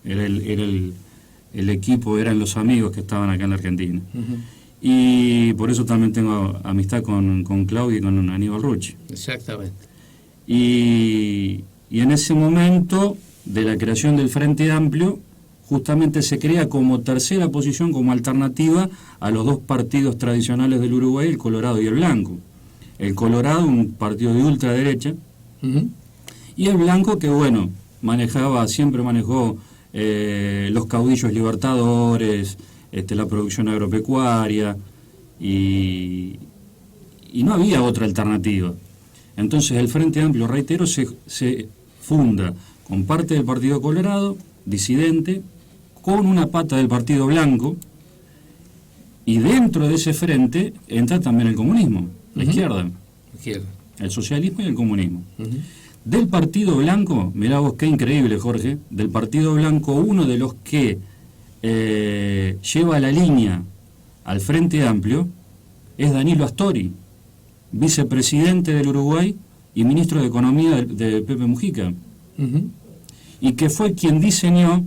Era el equipo, eran los amigos que estaban acá en la Argentina. Ujú. Y por eso también tengo amistad con Claudio y con Aníbal Rucci. Exactamente. Y en ese momento de la creación del Frente Amplio, justamente se crea como tercera posición, como alternativa a los dos partidos tradicionales del Uruguay, el Colorado y el Blanco. El Colorado, un partido de ultraderecha, Ujú. y el Blanco, que bueno, siempre manejó los caudillos libertadores, la producción agropecuaria, y no había otra alternativa. Entonces el Frente Amplio, reitero, se funda con parte del Partido Colorado, disidente, con una pata del Partido Blanco, y dentro de ese frente entra también el comunismo, la Ujú. izquierda, Izquierda. el socialismo y el comunismo. Ujú. Del Partido Blanco, mirá vos qué increíble, Jorge, del Partido Blanco, uno de los que lleva la línea al Frente Amplio es Danilo Astori, vicepresidente del Uruguay y ministro de Economía de Pepe Mujica, Ujú. y que fue quien diseñó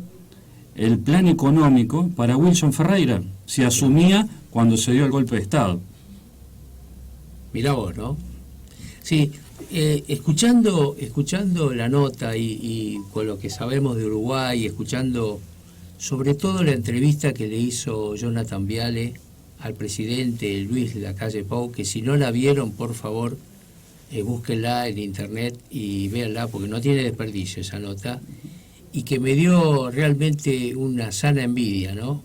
el plan económico para Wilson Ferreira. Se asumía cuando se dio el golpe de Estado. Mirá vos, ¿no? Sí, escuchando la nota y con lo que sabemos de Uruguay, escuchando sobre todo la entrevista que le hizo Jonathan Viale al presidente Luis Lacalle Pou, que si no la vieron, por favor, búsquenla en internet y véanla porque no tiene desperdicio esa nota, y que me dio realmente una sana envidia, ¿no?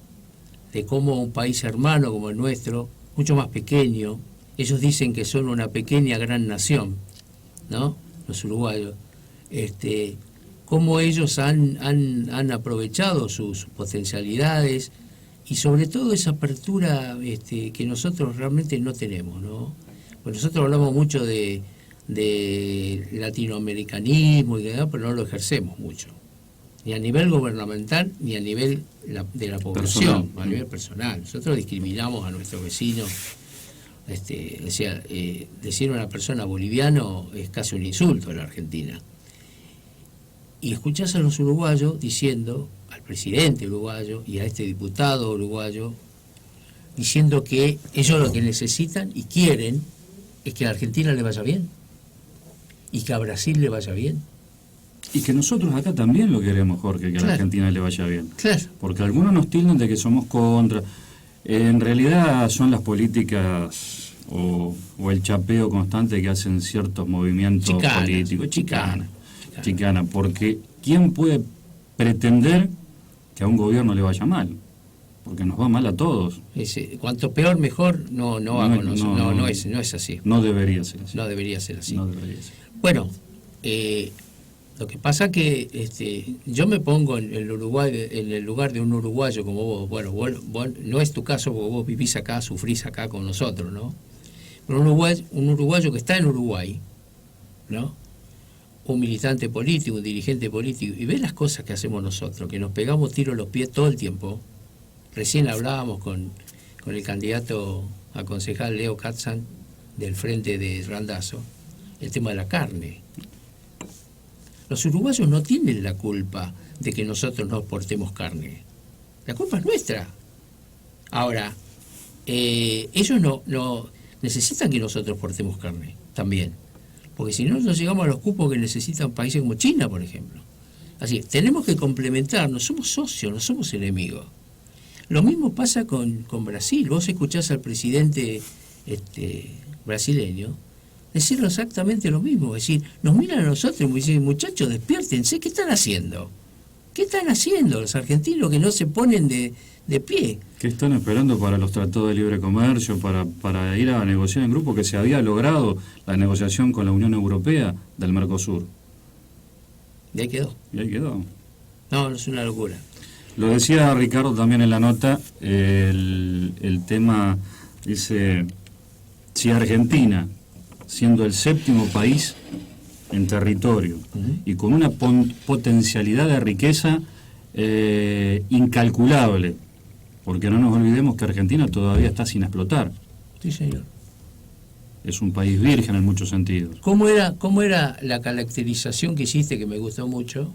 De cómo un país hermano como el nuestro, mucho más pequeño, ellos dicen que son una pequeña gran nación, ¿no? Los uruguayos, cómo ellos han aprovechado sus potencialidades y sobre todo esa apertura que nosotros realmente no tenemos, ¿no? Pues nosotros hablamos mucho de latinoamericanismo y demás, pero no lo ejercemos mucho, ni a nivel gubernamental ni a nivel de la población, a nivel personal. Nosotros discriminamos a nuestros vecinos. Decir a una persona boliviano es casi un insulto en la Argentina. Y escuchás a los uruguayos diciendo, al presidente uruguayo y a este diputado uruguayo, diciendo que ellos lo que necesitan y quieren es que a Argentina le vaya bien y que a Brasil le vaya bien. Y que nosotros acá también lo queremos, Jorge, que a la Argentina le vaya bien. Claro. Porque algunos nos tildan de que somos contra. En realidad son las políticas o el chapeo constante que hacen ciertos movimientos políticos. Chicana, porque ¿quién puede pretender que a un gobierno le vaya mal? Porque nos va mal a todos. Cuanto peor, mejor, no va con nosotros. No es así. No debería ser así. No debería ser así. No debería ser. Bueno, lo que pasa que yo me pongo en el lugar de un uruguayo como vos. Bueno, vos no es tu caso porque vos vivís acá, sufrís acá con nosotros, ¿no? Pero un uruguayo que está en Uruguay, ¿no? Un militante político, un dirigente político, y ve las cosas que hacemos nosotros, que nos pegamos tiros en los pies todo el tiempo. Recién hablábamos con el candidato a concejal Leo Katzan del Frente de Randazzo, el tema de la carne. Los uruguayos no tienen la culpa de que nosotros no exportemos carne. La culpa es nuestra. Ahora, ellos no necesitan que nosotros exportemos carne también. Porque si no, no llegamos a los cupos que necesitan países como China, por ejemplo. Así, tenemos que complementarnos, somos socios, no somos enemigos. Lo mismo pasa con Brasil. Vos escuchás al presidente brasileño decirlo exactamente lo mismo. Es decir, nos miran a nosotros y dicen, muchachos, despiértense, ¿qué están haciendo? ¿Qué están haciendo los argentinos que no se ponen de pie? ¿Qué están esperando para los tratados de libre comercio, para ir a negociar en grupo que se había logrado la negociación con la Unión Europea del Mercosur? Y ahí quedó. No, es una locura. Lo decía Ricardo también en la nota, el tema, dice, si Argentina, siendo el 7º país en territorio y con una potencialidad de riqueza incalculable, porque no nos olvidemos que Argentina todavía está sin explotar. Sí, señor. Es un país virgen en muchos sentidos. ¿Cómo era la caracterización que hiciste, que me gustó mucho,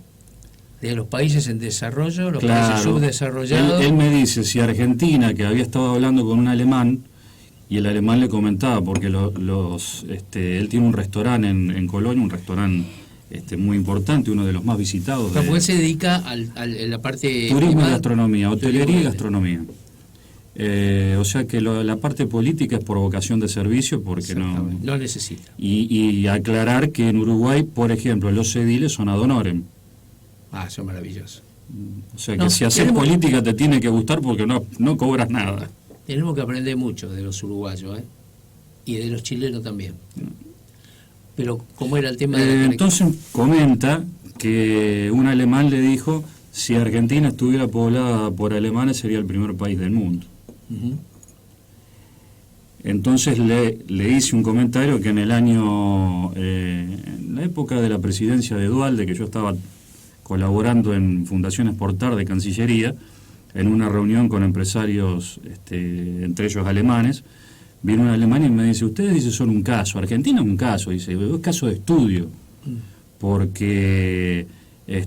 de los países en desarrollo, los países subdesarrollados? Él me dice, si Argentina, que había estado hablando con un alemán, y el alemán le comentaba, porque él tiene un restaurante en Colonia, un restaurante muy importante, uno de los más visitados. Porque él se dedica a la parte turismo y gastronomía, hotelería y gastronomía. O sea que la parte política es por vocación de servicio, porque no necesita. Y aclarar que en Uruguay, por ejemplo, los ediles son ad honorem. Son maravillosos. O sea que si haces política te tiene que gustar porque no cobras nada. Tenemos que aprender mucho de los uruguayos, y de los chilenos también. Pero, ¿cómo era el tema de entonces comenta que un alemán le dijo, si Argentina estuviera poblada por alemanes sería el primer país del mundo. Entonces le hice un comentario que en el año, en la época de la presidencia de Duhalde, que yo estaba colaborando en Fundación Exportar de Cancillería, en una reunión con empresarios, entre ellos alemanes, vino un alemán y me dice, ustedes dicen son un caso, Argentina es un caso, dice, es caso de estudio, porque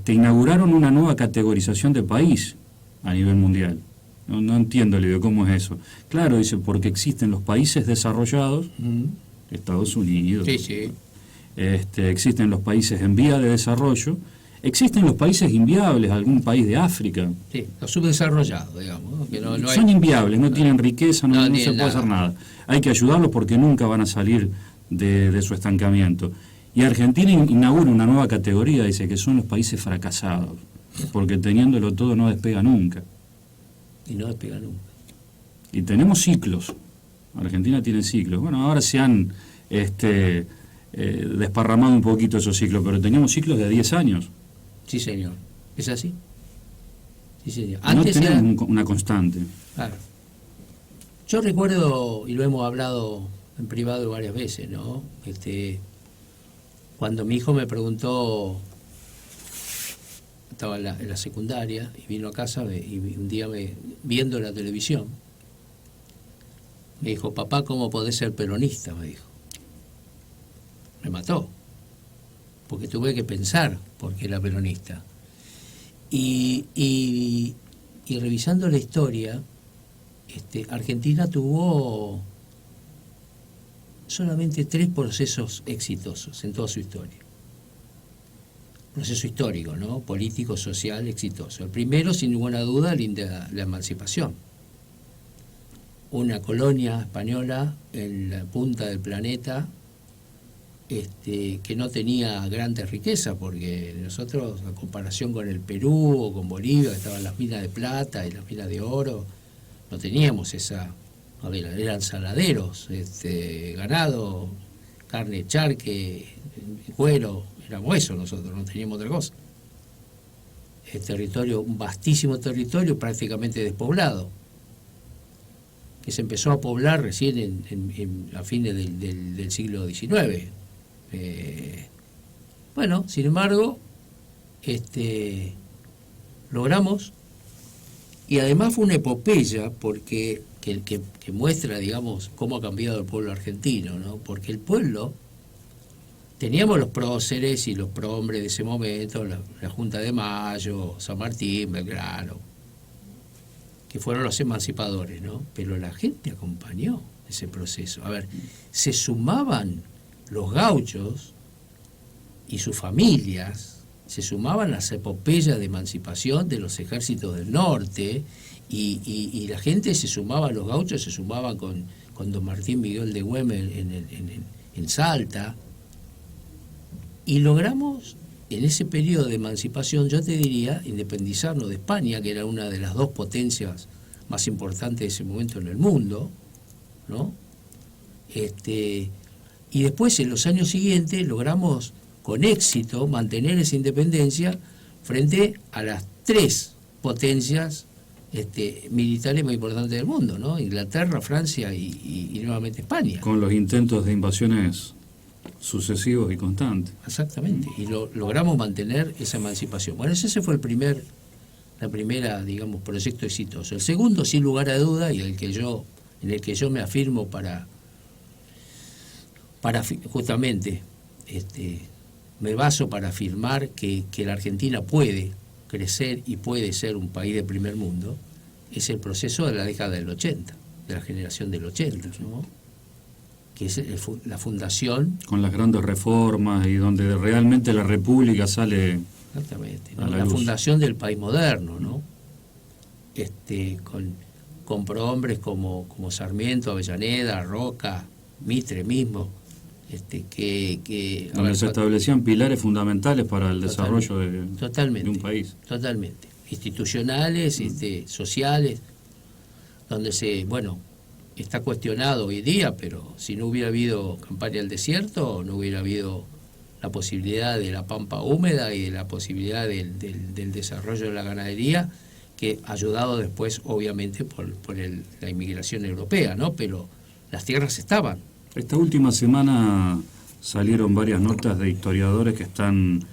inauguraron una nueva categorización de país a nivel mundial. No entiendo, le digo, ¿cómo es eso? Claro, dice, porque existen los países desarrollados, Estados Unidos, existen los países en vía de desarrollo, existen los países inviables, algún país de África. Sí, los subdesarrollados, digamos. Que no son inviables, no tienen riqueza, no se puede hacer nada. Hay que ayudarlos porque nunca van a salir de su estancamiento. Y Argentina inaugura una nueva categoría, dice que son los países fracasados, porque teniéndolo todo no despega nunca. Y no despega nunca. Y tenemos ciclos. Argentina tiene ciclos. Bueno, ahora se han desparramado un poquito esos ciclos, pero teníamos ciclos de 10 años. Sí, señor. ¿Es así? Sí, señor. No Antes tenemos una constante. Claro. Yo recuerdo, y lo hemos hablado en privado varias veces, ¿no? Cuando mi hijo me preguntó, estaba en la secundaria, y vino a casa y un día viendo la televisión, me dijo, papá, ¿cómo podés ser peronista? Me dijo. Me mató, porque tuve que pensar por qué era peronista. Y revisando la historia, Argentina tuvo solamente 3 procesos exitosos en toda su historia. Proceso histórico, ¿no? Político, social, exitoso. El primero, sin ninguna duda, la emancipación. Una colonia española en la punta del planeta, que no tenía grandes riquezas, porque nosotros, en comparación con el Perú o con Bolivia, que estaban las minas de plata y las minas de oro, no teníamos eran saladeros, ganado, carne, charque, cuero, éramos eso nosotros, no teníamos otra cosa. Un vastísimo territorio prácticamente despoblado, que se empezó a poblar recién a fines del siglo XIX. Bueno, sin embargo, logramos, y además fue una epopeya porque que muestra, digamos, cómo ha cambiado el pueblo argentino, ¿no? Porque el pueblo, teníamos los próceres y los prohombres de ese momento, la Junta de Mayo, San Martín, Belgrano, que fueron los emancipadores, ¿no? Pero la gente acompañó ese proceso. A ver, se sumaban los gauchos y sus familias, se sumaban las epopeyas de emancipación de los ejércitos del norte, y la gente se sumaba, los gauchos se sumaban con don Martín Miguel de Güemes en Salta, y logramos en ese periodo de emancipación, yo te diría, independizarnos de España, que era una de las 2 potencias más importantes de ese momento en el mundo, ¿no? Y después, en los años siguientes, logramos con éxito mantener esa independencia frente a las 3 potencias militares más importantes del mundo, ¿no? Inglaterra, Francia y nuevamente España. Con los intentos de invasiones sucesivos y constantes. Exactamente, y logramos mantener esa emancipación. Bueno, ese fue la primera, digamos, proyecto exitoso. El segundo, sin lugar a duda, y en el que yo me afirmo para justamente, me baso para afirmar que la Argentina puede crecer y puede ser un país de primer mundo, es el proceso de la década del 80, de la generación del 80, ¿no? Que es la fundación. Con las grandes reformas y donde realmente la República sale. Exactamente, ¿no? La fundación del país moderno, ¿no? Con prohombres como Sarmiento, Avellaneda, Roca, Mitre mismo, donde se establecían pilares fundamentales para el desarrollo de un país. Totalmente. Institucionales, sociales, donde está cuestionado hoy día, pero si no hubiera habido campaña del desierto, no hubiera habido la posibilidad de la pampa húmeda y de la posibilidad del desarrollo de la ganadería, que ayudado después, obviamente, por la inmigración europea, ¿no? Pero las tierras estaban. Esta última semana salieron varias notas de historiadores que están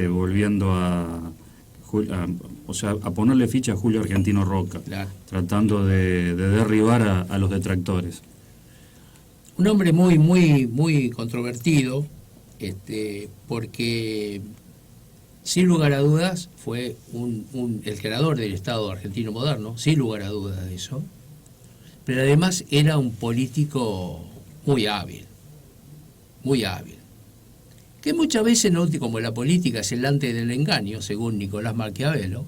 volviendo a ponerle ficha a Julio Argentino Roca, claro, tratando de derribar a los detractores. Un hombre muy, muy, muy controvertido, porque sin lugar a dudas fue el creador del Estado argentino moderno, sin lugar a dudas de eso, pero además era un político muy hábil, que muchas veces, ¿no?, como la política es el arte del engaño, según Nicolás Maquiavelo,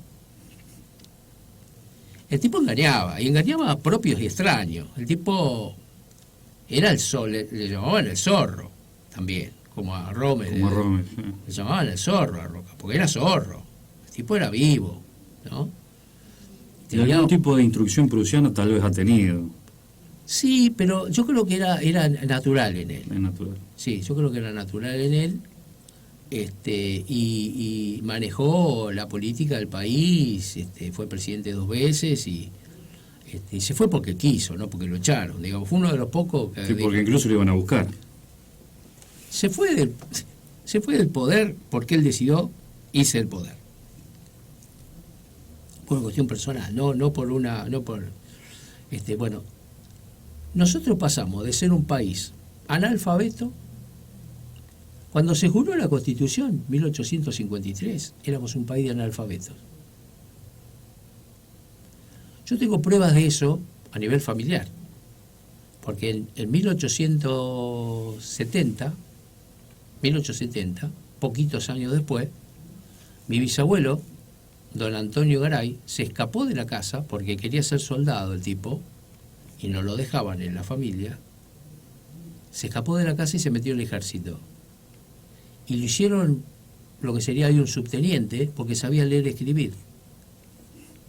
el tipo engañaba, y engañaba a propios y extraños. El tipo era el sol, le llamaban el zorro también, como a Rommel. Como a Rommel, sí. Le llamaban el zorro a Roca, porque era zorro. El tipo era vivo, ¿no? Y algún tipo de instrucción prusiana tal vez ha tenido. Sí, pero yo creo que era natural en él. Es natural. Sí, yo creo que era natural en él. Y manejó la política del país, fue presidente 2 veces y se fue porque quiso, no porque lo echaron, digamos, fue uno de los pocos que Sí, porque incluso lo iban a buscar. se fue del poder porque él decidió irse del poder. Por una cuestión personal, no por bueno, nosotros pasamos de ser un país analfabeto. Cuando se juró la Constitución, 1853, éramos un país de analfabetos. Yo tengo pruebas de eso a nivel familiar, porque en 1870, poquitos años después, mi bisabuelo, don Antonio Garay, se escapó de la casa porque quería ser soldado el tipo, y no lo dejaban en la familia. Se escapó de la casa y se metió en el ejército. Y lo hicieron lo que sería hoy un subteniente, porque sabía leer y escribir.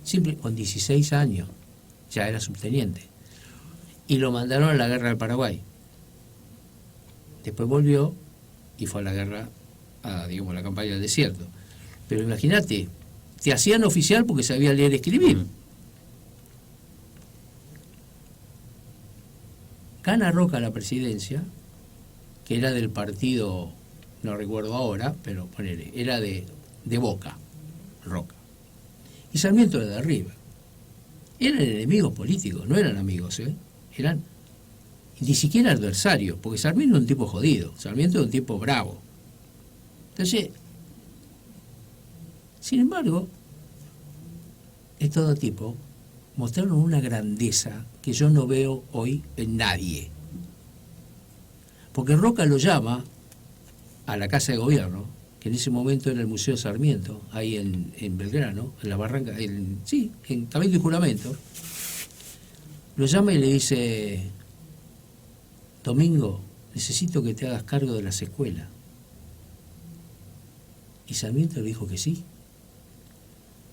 Simple, con 16 años ya era subteniente. Y lo mandaron a la guerra del Paraguay. Después volvió y fue a la guerra, a la campaña del desierto. Pero imagínate, te hacían oficial porque sabía leer y escribir. Gana Roca la presidencia, que era del partido, no recuerdo ahora, pero ponele, era de Boca, Roca. Y Sarmiento era de arriba. Eran enemigos políticos, no eran amigos, eran ni siquiera adversarios, porque Sarmiento era un tipo jodido, Sarmiento era un tipo bravo. Entonces, sin embargo, estos tipos mostraron una grandeza que yo no veo hoy en nadie. Porque Roca lo llama a la Casa de Gobierno, que en ese momento era el Museo Sarmiento, ahí en Belgrano, en la barranca, en Cabildo y Juramento. Lo llama y le dice: Domingo, necesito que te hagas cargo de las escuelas. Y Sarmiento le dijo que sí.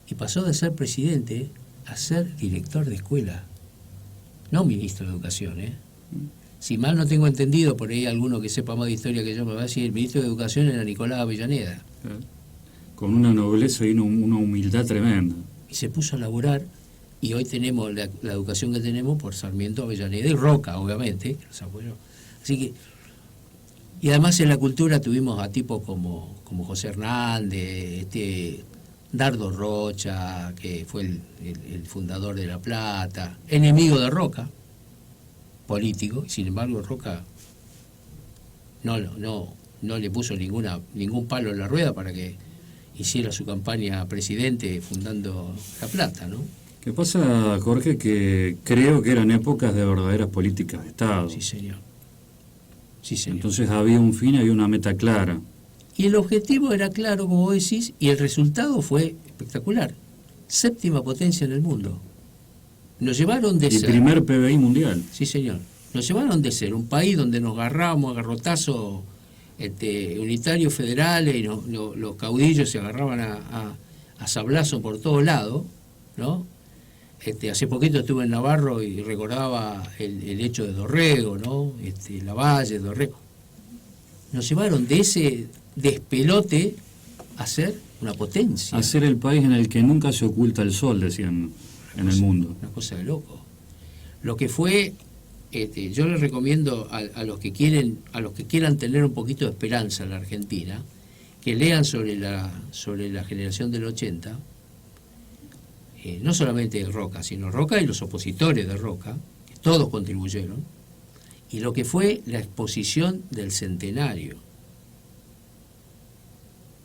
Y pasó de ser presidente a ser director de escuela, no ministro de Educación, Si mal no tengo entendido, por ahí alguno que sepa más de historia que yo me va a decir, el ministro de Educación era Nicolás Avellaneda. Con una nobleza y una humildad tremenda. Y se puso a laburar, y hoy tenemos la educación que tenemos por Sarmiento, Avellaneda y Roca, obviamente, los abuelos. Así que, y además en la cultura tuvimos a tipos como José Hernández, Dardo Rocha, que fue el fundador de La Plata, enemigo de Roca, político, y sin embargo Roca no le puso ningún palo en la rueda para que hiciera su campaña presidente fundando La Plata, ¿no? ¿Qué pasa, Jorge? Que creo que eran épocas de verdaderas políticas de Estado. Sí, señor. Sí, señor. Entonces había un fin, había una meta clara. Y el objetivo era claro, como vos decís, y el resultado fue espectacular. 7ª potencia en el mundo. Nos llevaron de ser... El primer PBI mundial. Sí, señor. Nos llevaron de ser un país donde nos agarrábamos a garrotazos unitarios federales y los caudillos se agarraban a sablazo por todos lados, ¿no? Hace poquito estuve en Navarro y recordaba el hecho de Dorrego, ¿no? Lavalle, Dorrego. Nos llevaron de ese despelote a ser una potencia. A ser el país en el que nunca se oculta el sol, decían en el mundo. Una cosa de loco. Lo que fue, yo les recomiendo a los que quieran tener un poquito de esperanza en la Argentina, que lean sobre la generación del 80, no solamente de Roca, sino Roca y los opositores de Roca, que todos contribuyeron, y lo que fue la exposición del centenario.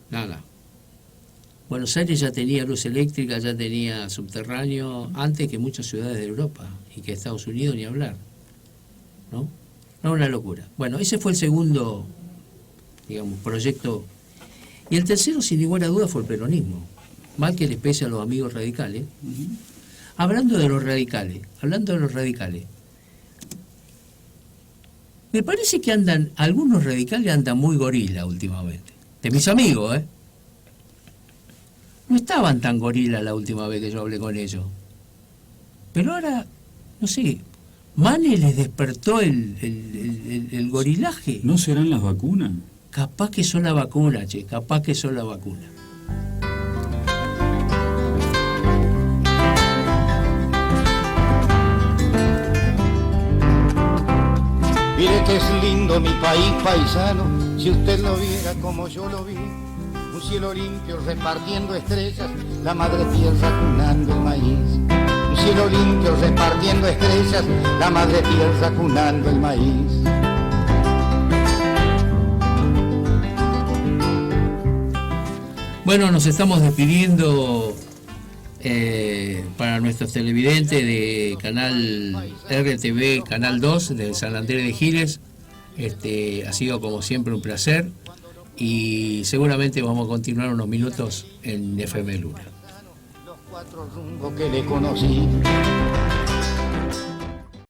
Nada. Buenos Aires ya tenía luz eléctrica, ya tenía subterráneo, antes que muchas ciudades de Europa, y que Estados Unidos ni hablar. ¿No? No, una locura. Bueno, ese fue el segundo, digamos, proyecto. Y el tercero, sin ninguna duda, fue el peronismo. Mal que les pese a los amigos radicales. Hablando de los radicales, Me parece que algunos radicales andan muy gorila últimamente. De mis amigos, ¿eh? No estaban tan gorila la última vez que yo hablé con ellos. Pero ahora, no sé, Mane les despertó el gorilaje. ¿No serán las vacunas? Capaz que son la vacuna, che, capaz que son la vacuna. Mire que es lindo mi país paisano, si usted lo viera como yo lo vi. Un cielo limpio repartiendo estrellas, la madre tierra cunando el maíz. Un cielo limpio repartiendo estrellas, la madre tierra cunando el maíz. Bueno, nos estamos despidiendo para nuestros televidentes de canal RTV, Canal 2 de San Andrés de Giles. Ha sido como siempre un placer y seguramente vamos a continuar unos minutos en FM Luna. Los cuatro rumbos que le conocí.